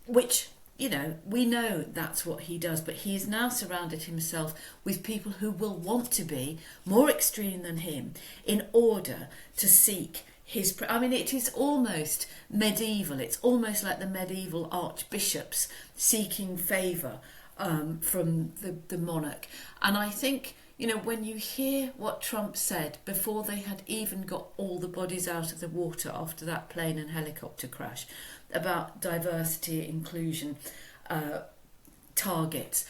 which, you know, we know that's what he does, but he has now surrounded himself with people who will want to be more extreme than him in order to seek his... I mean, it is almost medieval. It's almost like the medieval archbishops seeking favour from the monarch. And I think, you know, when you hear what Trump said before they had even got all the bodies out of the water after that plane and helicopter crash about diversity, inclusion, targets.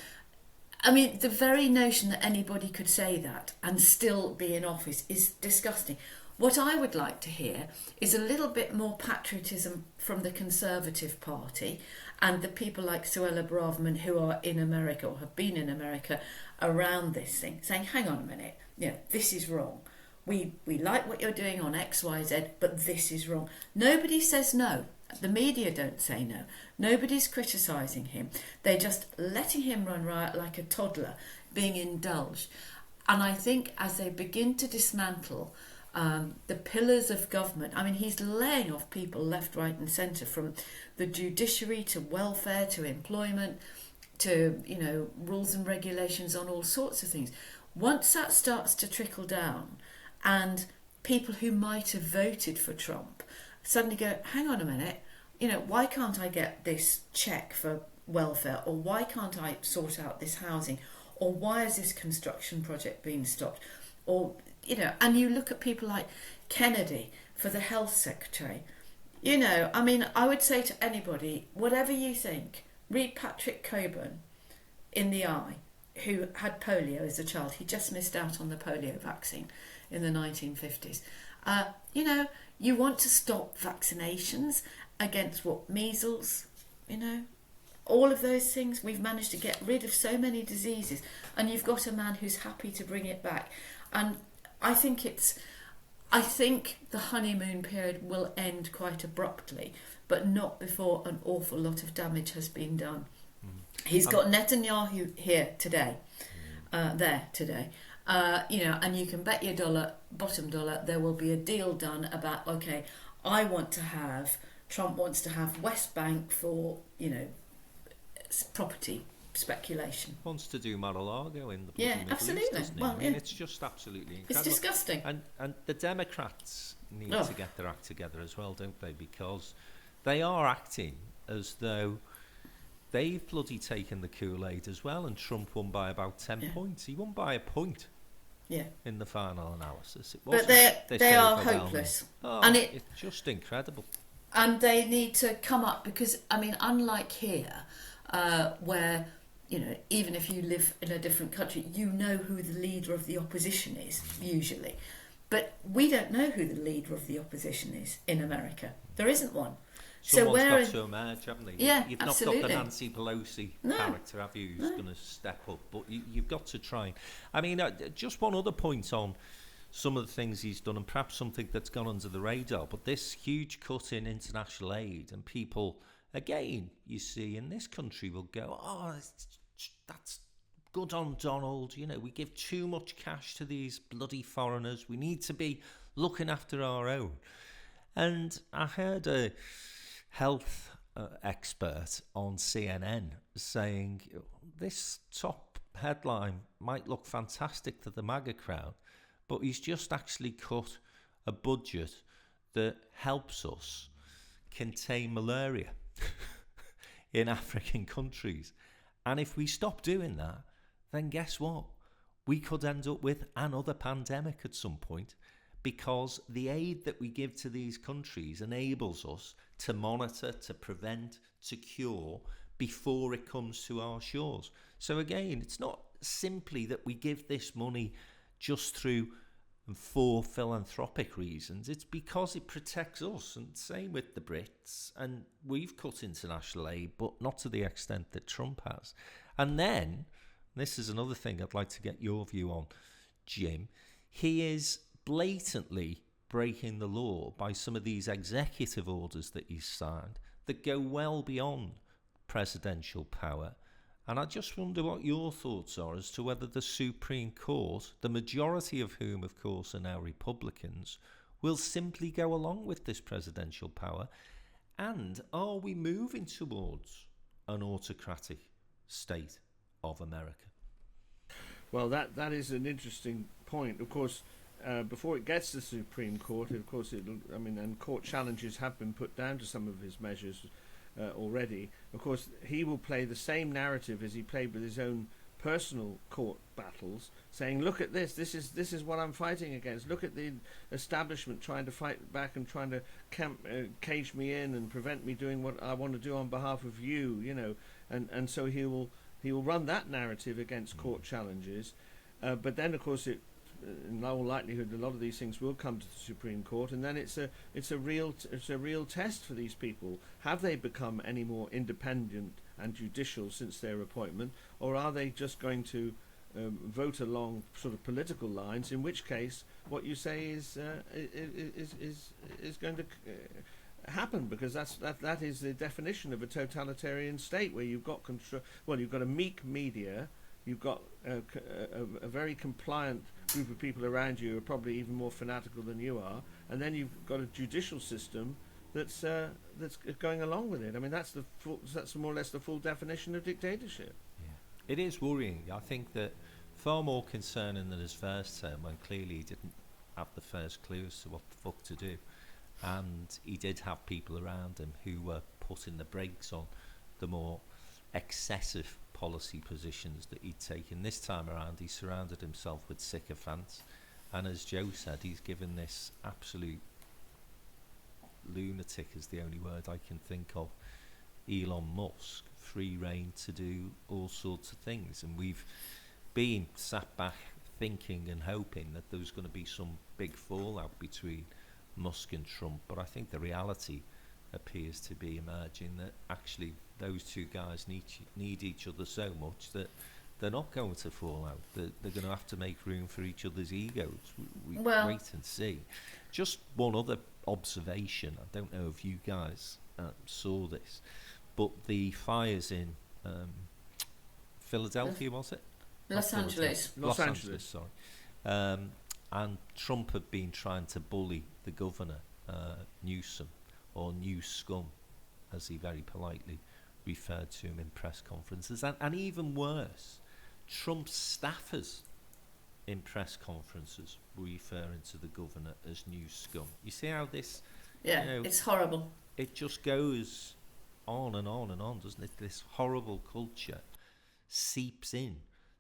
I mean, the very notion that anybody could say that and still be in office is disgusting. What I would like to hear is a little bit more patriotism from the Conservative Party and the people like Suella Braverman who are in America or have been in America around this thing, saying, hang on a minute, you know, this is wrong. We like what you're doing on X, Y, Z, but this is wrong. Nobody says no. The media don't say no. Nobody's criticising him. They're just letting him run riot like a toddler, being indulged. And I think as they begin to dismantle the pillars of government, I mean, he's laying off people left, right and centre, from the judiciary to welfare to employment to, you know, rules and regulations on all sorts of things. Once that starts to trickle down and people who might have voted for Trump suddenly go, hang on a minute, you know, why can't I get this check for welfare, or why can't I sort out this housing, or why is this construction project being stopped, or, you know, and you look at people like Kennedy for the health secretary. You know, I mean, I would say to anybody, whatever you think, read Patrick Cockburn in the eye, who had polio as a child. He just missed out on the polio vaccine in the 1950s. You know, you want to stop vaccinations against what? Measles, you know, all of those things. We've managed to get rid of so many diseases, and you've got a man who's happy to bring it back. And I think the honeymoon period will end quite abruptly, but not before an awful lot of damage has been done. He's got Netanyahu here today, there today. You know, and you can bet your dollar, bottom dollar, there will be a deal done about, okay, Trump wants to have West Bank for, you know, property speculation. Wants to do Mar-a-Lago in the bloody Middle absolutely. East, doesn't he? Well, I mean, yeah. it's just absolutely incredible. It's disgusting. And the Democrats need to get their act together as well, don't they? Because they are acting as though they've bloody taken the Kool-Aid as well, and Trump won by about 10 points. He won by a point. Yeah. In the final analysis, but they are hopeless, and it's just incredible. And they need to come up, because I mean, unlike here, where, you know, even if you live in a different country, you know who the leader of the opposition is usually, but we don't know who the leader of the opposition is in America. There isn't one. Someone's where got to emerge, haven't they? Yeah, You've absolutely. not got the Nancy Pelosi character, have you, who's going to step up? But you've got to try. I mean, just one other point on some of the things he's done, and perhaps something that's gone under the radar, but this huge cut in international aid, and people, again, you see, in this country will go, oh, that's good on Donald, you know, we give too much cash to these bloody foreigners, we need to be looking after our own. And I heard a health expert on CNN saying this top headline might look fantastic to the MAGA crowd, but he's just actually cut a budget that helps us contain malaria in African countries. And if we stop doing that, then guess what? We could end up with another pandemic at some point, because the aid that we give to these countries enables us to monitor, to prevent, to cure before it comes to our shores. So again, it's not simply that we give this money just through and for philanthropic reasons. It's because it protects us, and same with the Brits. And we've cut international aid, but not to the extent that Trump has. And then, this is another thing I'd like to get your view on, Jim. He is blatantly breaking the law by some of these executive orders that he's signed that go well beyond presidential power. And I just wonder what your thoughts are as to whether the Supreme Court, the majority of whom, of course, are now Republicans, will simply go along with this presidential power. And are we moving towards an autocratic state of America? Well, that is an interesting point. Of course, before it gets to the Supreme Court, of course, and court challenges have been put down to some of his measures already. Of course, he will play the same narrative as he played with his own personal court battles, saying, "Look at this. This is what I'm fighting against. Look at the establishment trying to fight back and trying to cage me in and prevent me doing what I want to do on behalf of you." You know, and so he will run that narrative against court challenges. But then, of course, in all likelihood, a lot of these things will come to the Supreme Court, and then it's a real test for these people. Have they become any more independent and judicial since their appointment, or are they just going to vote along sort of political lines? In which case, what you say is going to happen, because that is the definition of a totalitarian state, where you've got control. Well, you've got a meek media. You've got a very compliant group of people around you who are probably even more fanatical than you are, and then you've got a judicial system that's going along with it. I mean, that's more or less the full definition of dictatorship. Yeah. It is worrying. I think that far more concerning than his first term, when clearly he didn't have the first clue as to what the fuck to do, and he did have people around him who were putting the brakes on the more excessive policy positions that he'd taken. This time around, he surrounded himself with sycophants, and as Joe said, he's given this absolute lunatic, is the only word I can think of, Elon Musk, free rein to do all sorts of things. And we've been sat back thinking and hoping that there was going to be some big fallout between Musk and Trump, but I think the reality appears to be emerging that actually those two guys need each other so much that they're not going to fall out. They're going to have to make room for each other's egos. We wait and see. Just one other observation. I don't know if you guys saw this, but the fires in Philadelphia, was it? Los Angeles. Los Angeles, sorry. And Trump had been trying to bully the governor, Newsom, or New Scum, as he very politely referred to him in press conferences. And even worse, Trump's staffers in press conferences were referring to the governor as New Scum. You see how this... Yeah, it's horrible. It just goes on and on and on, doesn't it? This horrible culture seeps in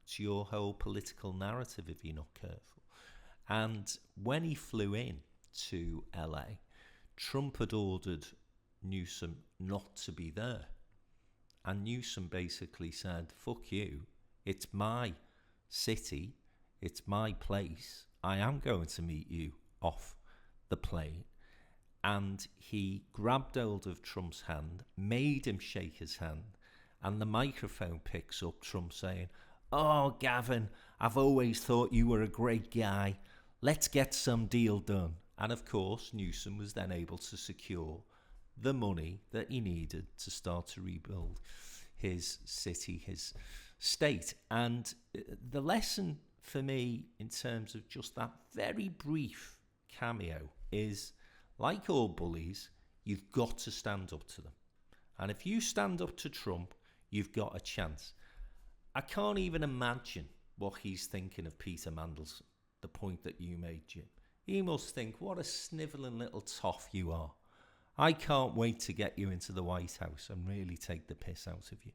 to your whole political narrative if you're not careful. And when he flew in to LA, Trump had ordered Newsom not to be there. And Newsom basically said, fuck you, it's my city, it's my place, I am going to meet you off the plane. and he grabbed hold of Trump's hand, made him shake his hand, and the microphone picks up Trump saying, "Oh, Gavin, I've always thought you were a great guy. Let's get some deal done." And of course, Newsom was then able to secure the money that he needed to start to rebuild his city, his state. And the lesson for me in terms of just that very brief cameo is, like all bullies, you've got to stand up to them. And if you stand up to Trump, you've got a chance. I can't even imagine what he's thinking of Peter Mandelson, the point that you made, Jim. He must think, what a snivelling little toff you are. I can't wait to get you into the White House and really take the piss out of you.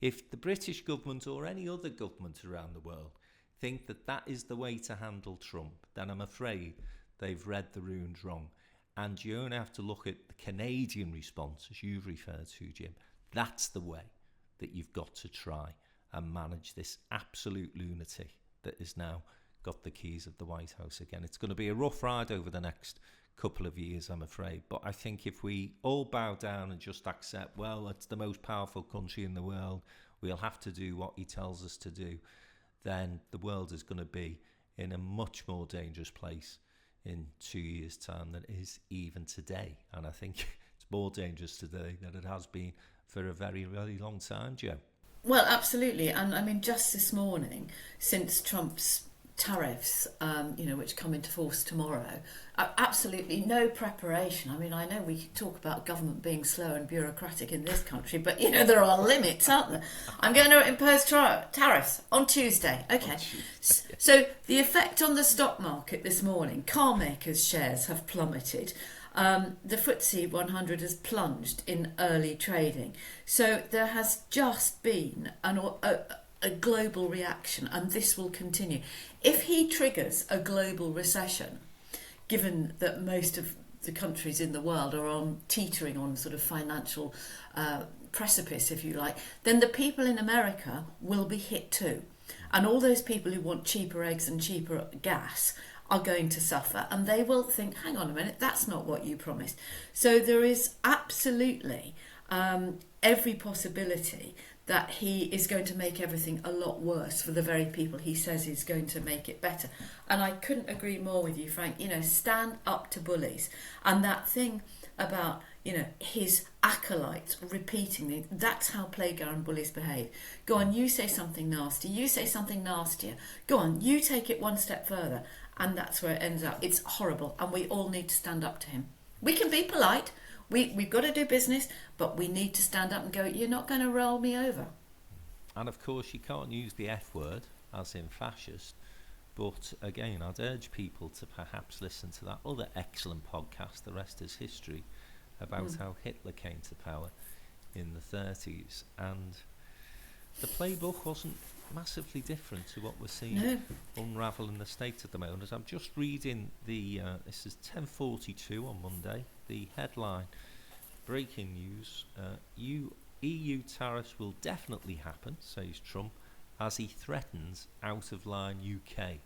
If the British government or any other government around the world think that that is the way to handle Trump, then I'm afraid they've read the runes wrong. And you only have to look at the Canadian response, as you've referred to, Jim. That's the way that you've got to try and manage this absolute lunatic that has now got the keys of the White House again. It's going to be a rough ride over the next couple of years, I'm afraid. But I think if we all bow down and just accept, well, it's the most powerful country in the world, we'll have to do what he tells us to do, then the world is going to be in a much more dangerous place in 2 years' time than it is even today. And I think it's more dangerous today than it has been for a very, very long time, Joe. Well, absolutely. And I mean, just this morning, since Trump's tariffs, which come into force tomorrow, absolutely no preparation. I mean, I know we talk about government being slow and bureaucratic in this country, but, there are limits, aren't there? I'm going to impose tariffs on Tuesday. Okay. So the effect on the stock market this morning, car makers' shares have plummeted. The FTSE 100 has plunged in early trading. So there has just been a global reaction, and this will continue. If he triggers a global recession, given that most of the countries in the world are teetering on sort of financial precipice, if you like, then the people in America will be hit too. And all those people who want cheaper eggs and cheaper gas are going to suffer, and they will think, hang on a minute, that's not what you promised. So there is absolutely every possibility that he is going to make everything a lot worse for the very people he says he's going to make it better. And I couldn't agree more with you, Frank. Stand up to bullies. And that thing about, his acolytes repeating, that's how playground bullies behave. Go on, you say something nasty, you say something nastier. Go on, you take it one step further. And that's where it ends up. It's horrible, and we all need to stand up to him. We can be polite. We've got to do business, but we need to stand up and go, you're not going to roll me over. And of course, you can't use the F word, as in fascist. But again, I'd urge people to perhaps listen to that other excellent podcast, The Rest is History, about how Hitler came to power in the 30s. And the playbook wasn't massively different to what we're seeing unravel in the States at the moment. I'm just reading this is 10:42 on Monday, the headline, breaking news, EU tariffs will definitely happen, says Trump, as he threatens out-of-line UK.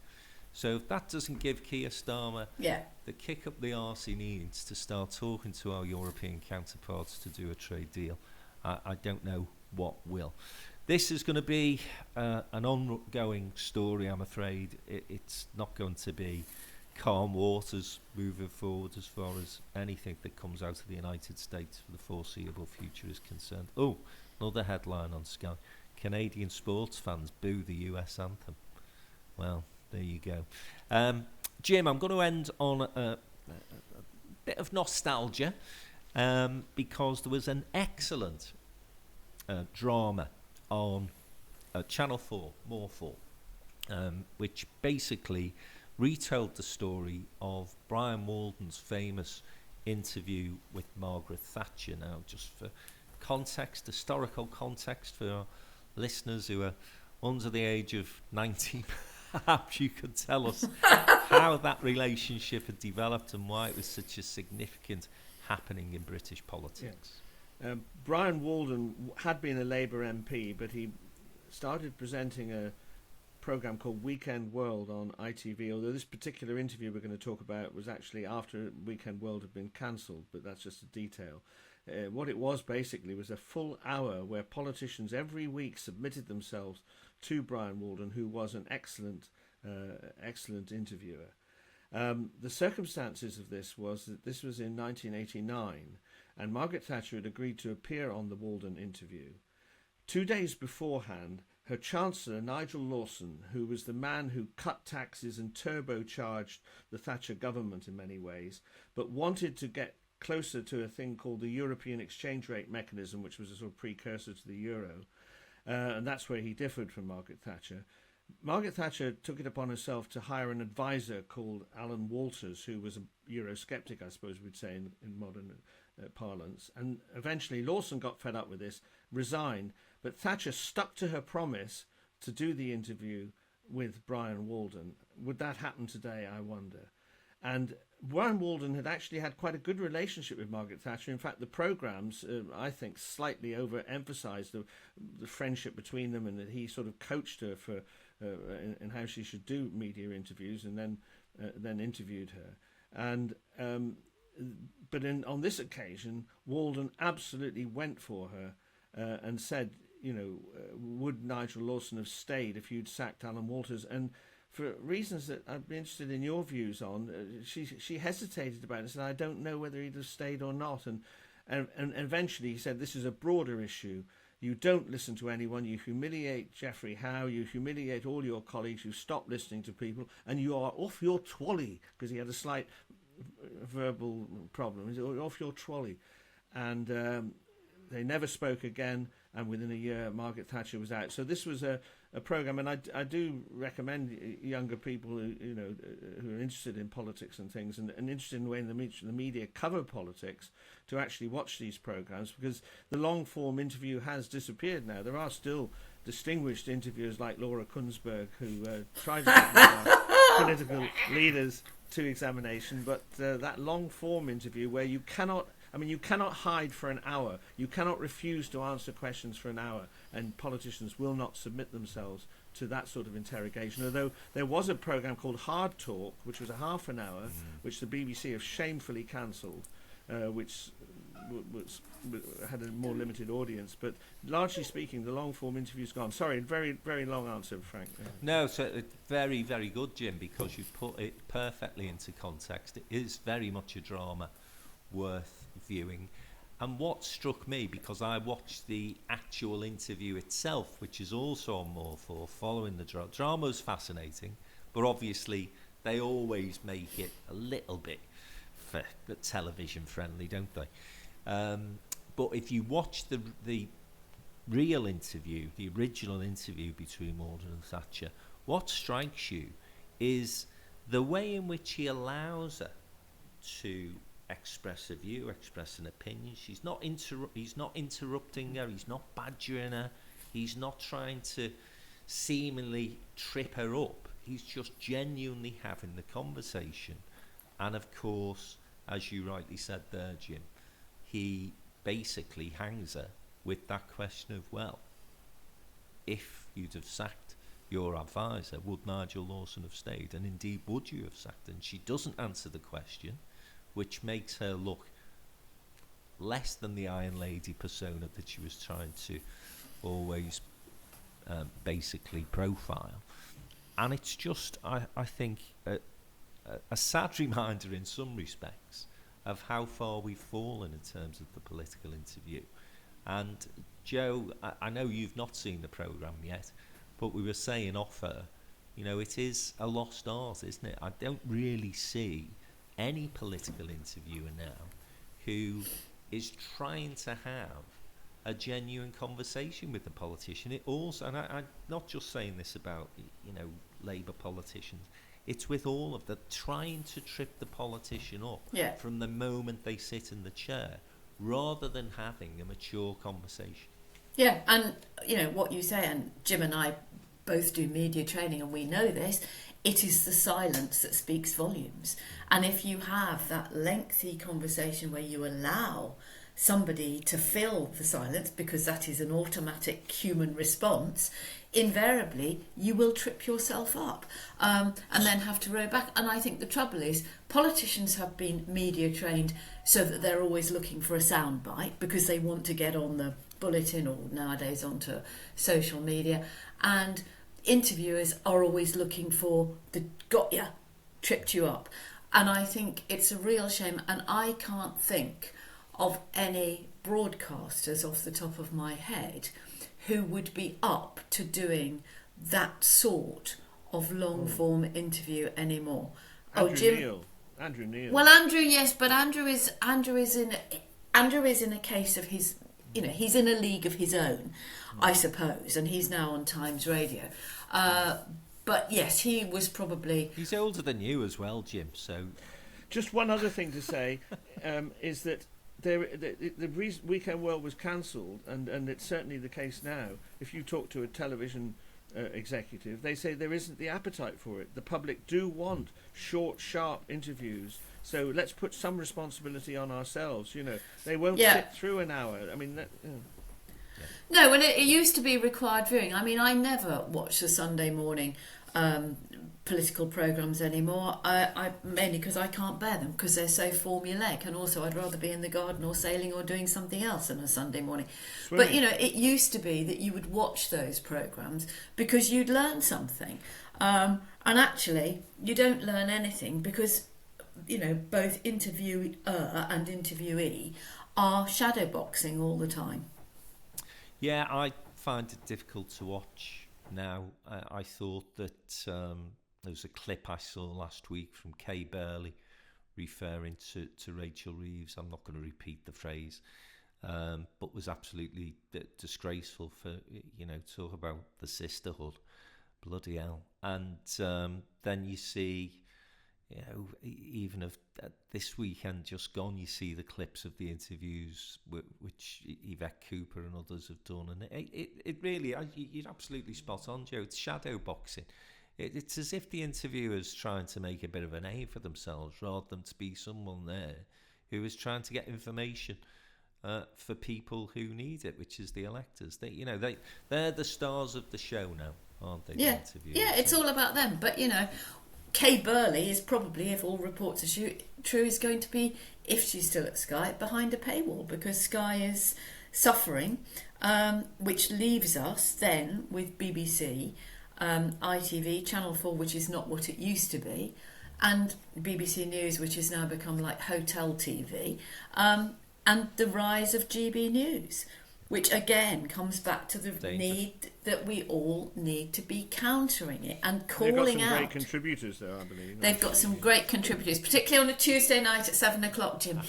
So if that doesn't give Keir Starmer the kick up the arse he needs to start talking to our European counterparts to do a trade deal, I don't know what will. This is going to be an ongoing story, I'm afraid. It's not going to be calm waters moving forward as far as anything that comes out of the United States for the foreseeable future is concerned. Oh, another headline on Sky. Canadian sports fans boo the US anthem. Well, there you go. Jim, I'm going to end on a bit of nostalgia because there was an excellent drama on Channel 4, More 4, which basically retold the story of Brian Walden's famous interview with Margaret Thatcher. Now, just for context, historical context for our listeners who are under the age of 19, perhaps you could tell us how that relationship had developed and why it was such a significant happening in British politics. Yeah. Brian Walden had been a Labour MP, but he started presenting a program called Weekend World on ITV, although this particular interview we're going to talk about was actually after Weekend World had been cancelled, but that's just a detail. What it was basically was a full hour where politicians every week submitted themselves to Brian Walden, who was an excellent interviewer. The circumstances of this was that this was in 1989, and Margaret Thatcher had agreed to appear on the Walden interview. 2 days beforehand, her Chancellor, Nigel Lawson, who was the man who cut taxes and turbocharged the Thatcher government in many ways, but wanted to get closer to a thing called the European exchange rate mechanism, which was a sort of precursor to the euro, and that's where he differed from Margaret Thatcher. Margaret Thatcher took it upon herself to hire an advisor called Alan Walters, who was a Eurosceptic, I suppose we'd say in modern parlance. And eventually Lawson got fed up with this, resigned, but Thatcher stuck to her promise to do the interview with Brian Walden. Would that happen today, I wonder? And Brian Walden had actually had quite a good relationship with Margaret Thatcher. In fact, the programmes, I think, slightly overemphasised the friendship between them, and that he sort of coached her for in how she should do media interviews, and then interviewed her. And but on this occasion, Walden absolutely went for her and said, would Nigel Lawson have stayed if you'd sacked Alan Walters? And for reasons that I'd be interested in your views on, she hesitated about it and said, I don't know whether he'd have stayed or not. And eventually he said, this is a broader issue. You don't listen to anyone. You humiliate Geoffrey Howe. You humiliate all your colleagues. You stop listening to people. And you are off your trolley, because he had a slight verbal problem. He's off your trolley. And they never spoke again. And within a year, Margaret Thatcher was out. So this was a programme, and I do recommend younger people who are interested in politics and things, and interested in the way the media cover politics, to actually watch these programmes, because the long-form interview has disappeared now. There are still distinguished interviewers like Laura Kunsberg who try to get political leaders to examination, but that long-form interview where you cannot hide for an hour. You cannot refuse to answer questions for an hour, and politicians will not submit themselves to that sort of interrogation. Although there was a programme called Hard Talk, which was a half an hour, which the BBC have shamefully cancelled, which had a more limited audience. But largely speaking, the long-form interview's gone. Sorry, very, very long answer, Frank. No, so very, very good, Jim, because you've put it perfectly into context. It is very much a drama worth viewing. And what struck me, because I watched the actual interview itself, which is also on More 4, following the drama was fascinating, but obviously they always make it a little bit television friendly, don't they? But if you watch the real interview, the original interview between Walden and Thatcher, what strikes you is the way in which he allows her to express a view, express an opinion. He's not interrupting her, he's not badgering her, he's not trying to seemingly trip her up. He's just genuinely having the conversation. And of course, as you rightly said there, Jim, he basically hangs her with that question of, well, if you'd have sacked your advisor, would Nigel Lawson have stayed? And indeed, would you have sacked? And she doesn't answer the question, which makes her look less than the Iron Lady persona that she was trying to always basically profile. And it's just, I think, a sad reminder in some respects of how far we've fallen in terms of the political interview. And Jo, I know you've not seen the programme yet, but we were saying off her, it is a lost art, isn't it? I don't really see any political interviewer now who is trying to have a genuine conversation with the politician. It also, and I'm not just saying this about Labour politicians, it's with all of them, trying to trip the politician up from the moment they sit in the chair, rather than having a mature conversation. Yeah, and what you say, and Jim and I both do media training, and we know this. It is the silence that speaks volumes. And if you have that lengthy conversation where you allow somebody to fill the silence, because that is an automatic human response, invariably you will trip yourself up and then have to row back. And I think the trouble is politicians have been media trained so that they're always looking for a soundbite because they want to get on the bulletin or nowadays onto social media, and interviewers are always looking for the got ya, tripped you up. And I think it's a real shame, and I can't think of any broadcasters off the top of my head who would be up to doing that sort of long form interview anymore. Andrew Neil. Well, Andrew, yes, but Andrew is in a case of his, he's in a league of his own, I suppose, and he's now on Times Radio. But yes, he was probably... He's older than you as well, Jim, so... Just one other thing to say is that the reason Weekend World was cancelled, and it's certainly the case now, if you talk to a television executive, they say there isn't the appetite for it. The public do want short, sharp interviews, so let's put some responsibility on ourselves. They won't sit through an hour. I mean, No, well, it used to be required viewing. I mean, I never watch the Sunday morning political programmes anymore. I mainly because I can't bear them, because they're so formulaic, and also I'd rather be in the garden or sailing or doing something else on a Sunday morning. Swimming. But it used to be that you would watch those programmes because you'd learn something, and actually you don't learn anything because both interviewer and interviewee are shadowboxing all the time. Yeah, I find it difficult to watch now. I thought that there was a clip I saw last week from Kay Burley referring to Rachel Reeves. I'm not going to repeat the phrase, but was absolutely disgraceful for, talk about the sisterhood. Bloody hell. And then you see... even of this weekend just gone, you see the clips of the interviews which Yvette Cooper and others have done, and it really, you're absolutely spot on, Joe. It's shadow boxing. It's as if the interviewer's trying to make a bit of a name for themselves rather than to be someone there who is trying to get information for people who need it, which is the electors. They're the stars of the show now, aren't they? Yeah, it's all about them. But Kay Burley is probably, if all reports are true, is going to be, if she's still at Sky, behind a paywall, because Sky is suffering, which leaves us then with BBC, ITV, Channel 4, which is not what it used to be, and BBC News, which has now become like hotel TV, and the rise of GB News, which again comes back to the need that we all need to be countering it and calling out. They've got some great contributors there, I believe. They've got some great contributors, particularly on a Tuesday night at 7:00, Jim.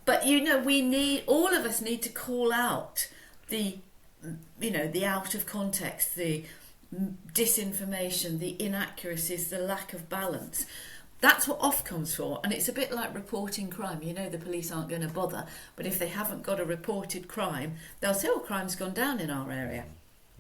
But we need, all of us need to call out the out of context, the disinformation, the inaccuracies, the lack of balance. That's what Ofcom's for, and it's a bit like reporting crime. The police aren't going to bother, but if they haven't got a reported crime, they'll say, crime's gone down in our area.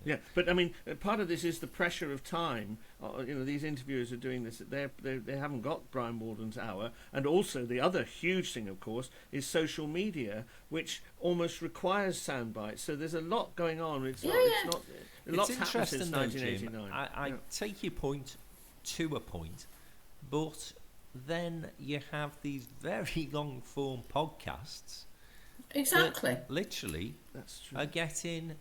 Yeah, but I mean, part of this is the pressure of time. These interviewers are doing this. They haven't got Brian Walden's hour, and also the other huge thing, of course, is social media, which almost requires sound bites. So there's a lot going on. It's not. A lot's happened since 1989. I take your point to a point. But then you have these very long form podcasts. Exactly. That literally are getting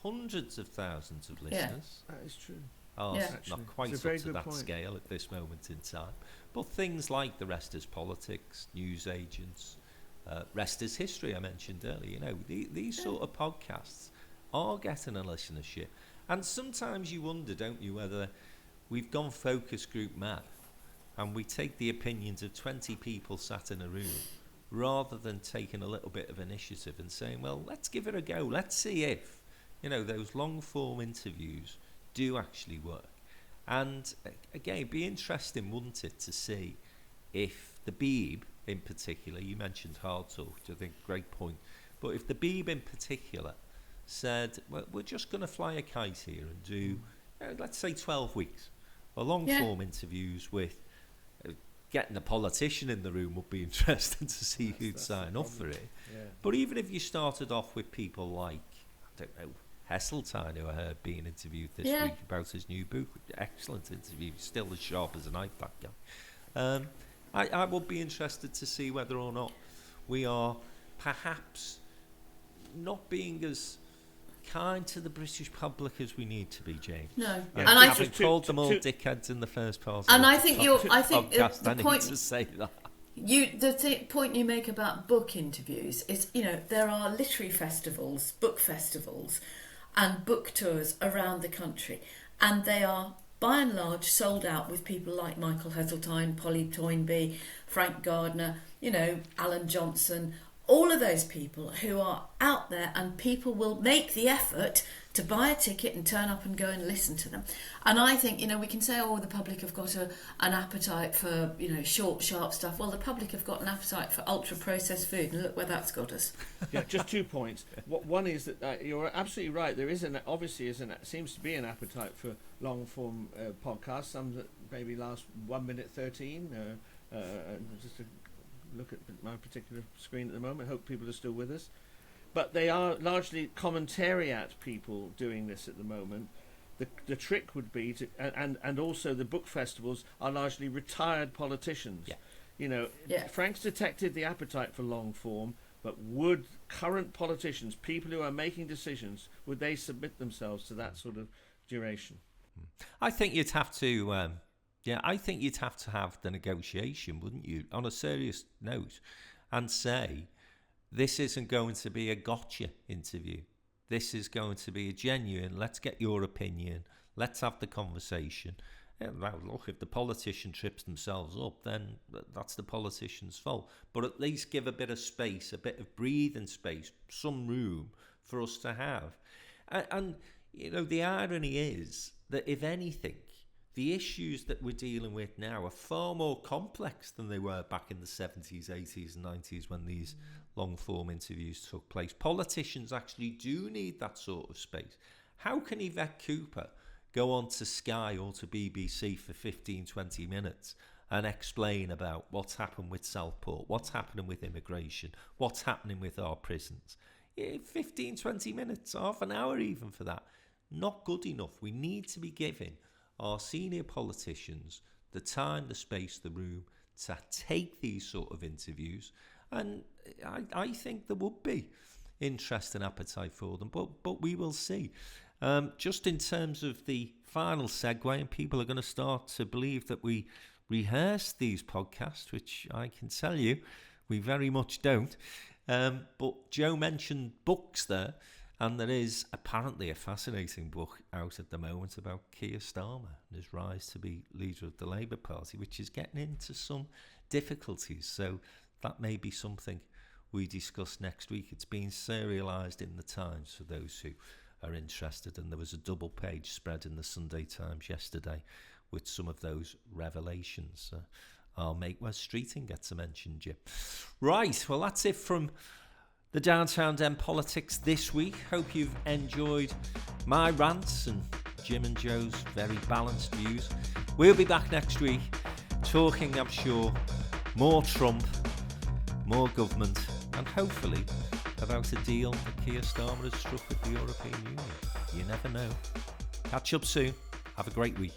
hundreds of thousands of listeners. That is true. Not quite up to that scale at this moment in time. But things like The Rest is Politics, News Agents, Rest is History, I mentioned earlier. These sort of podcasts are getting a listenership. And sometimes you wonder, don't you, whether we've gone focus group mad and we take the opinions of 20 people sat in a room rather than taking a little bit of initiative and saying, well, let's give it a go. Let's see if, those long-form interviews do actually work. And, again, it'd be interesting, wouldn't it, to see if the Beeb, in particular, you mentioned Hard Talk, which I think great point, but if the Beeb in particular said, well, we're just going to fly a kite here and do, let's say 12 weeks, or long-form interviews with getting a politician in the room would be interesting to see who'd sign up for it. Yeah. But even if you started off with people like, I don't know, Heseltine, who I heard being interviewed this week about his new book, excellent interview, still as sharp as a knife, that guy. I would be interested to see whether or not we are perhaps not being as kind to the British public as we need to be, James. No, and I think called them all dickheads in the first part. And I think podcast, the point to say that. The point you make about book interviews is, there are literary festivals, book festivals, and book tours around the country, and they are by and large sold out with people like Michael Heseltine, Polly Toynbee, Frank Gardner, Alan Johnson, all of those people who are out there, and people will make the effort to buy a ticket and turn up and go and listen to them. And I think, we can say, the public have got an appetite for, short, sharp stuff. Well, the public have got an appetite for ultra-processed food, and look where that's got us. Yeah, just 2 points. One is that you're absolutely right. There is seems to be an appetite for long-form podcasts, some that maybe last 1 minute 13, just to look at my particular screen at the moment. Hope people are still with us. But they are largely commentariat people doing this at the moment. The trick would be to, and also the book festivals are largely retired politicians. Yeah. Frank's detected the appetite for long form, but would current politicians, people who are making decisions, would they submit themselves to that sort of duration? I think you'd have to. I think you'd have to have the negotiation, wouldn't you, on a serious note, and say, this isn't going to be a gotcha interview. This is going to be a genuine, let's get your opinion, let's have the conversation. Now, look, if the politician trips themselves up, then that's the politician's fault. But at least give a bit of space, a bit of breathing space, some room for us to have. And the irony is that, if anything, the issues that we're dealing with now are far more complex than they were back in the 70s, 80s and 90s when these long-form interviews took place. Politicians actually do need that sort of space. How can Yvette Cooper go on to Sky or to BBC for 15, 20 minutes and explain about what's happened with Southport, what's happening with immigration, what's happening with our prisons? 15, 20 minutes, half an hour even for that. Not good enough. We need to be giving our senior politicians the time, the space, the room to take these sort of interviews. And I think there would be interest and appetite for them, but we will see. Just in terms of the final segue, and people are going to start to believe that we rehearse these podcasts, which I can tell you we very much don't. But Jo mentioned books there, and there is apparently a fascinating book out at the moment about Keir Starmer and his rise to be leader of the Labour Party, which is getting into some difficulties. So that may be something we discuss next week. It's been serialised in the Times for those who are interested, and there was a double-page spread in the Sunday Times yesterday with some of those revelations. Our mate Wes Streeting gets a mention, Jim. Right, well, that's it from the Downtown Den Politics this week. Hope you've enjoyed my rants and Jim and Jo's very balanced views. We'll be back next week talking, I'm sure, more Trump, more government, and hopefully about a deal that Keir Starmer has struck with the European Union. You never know. Catch up soon. Have a great week.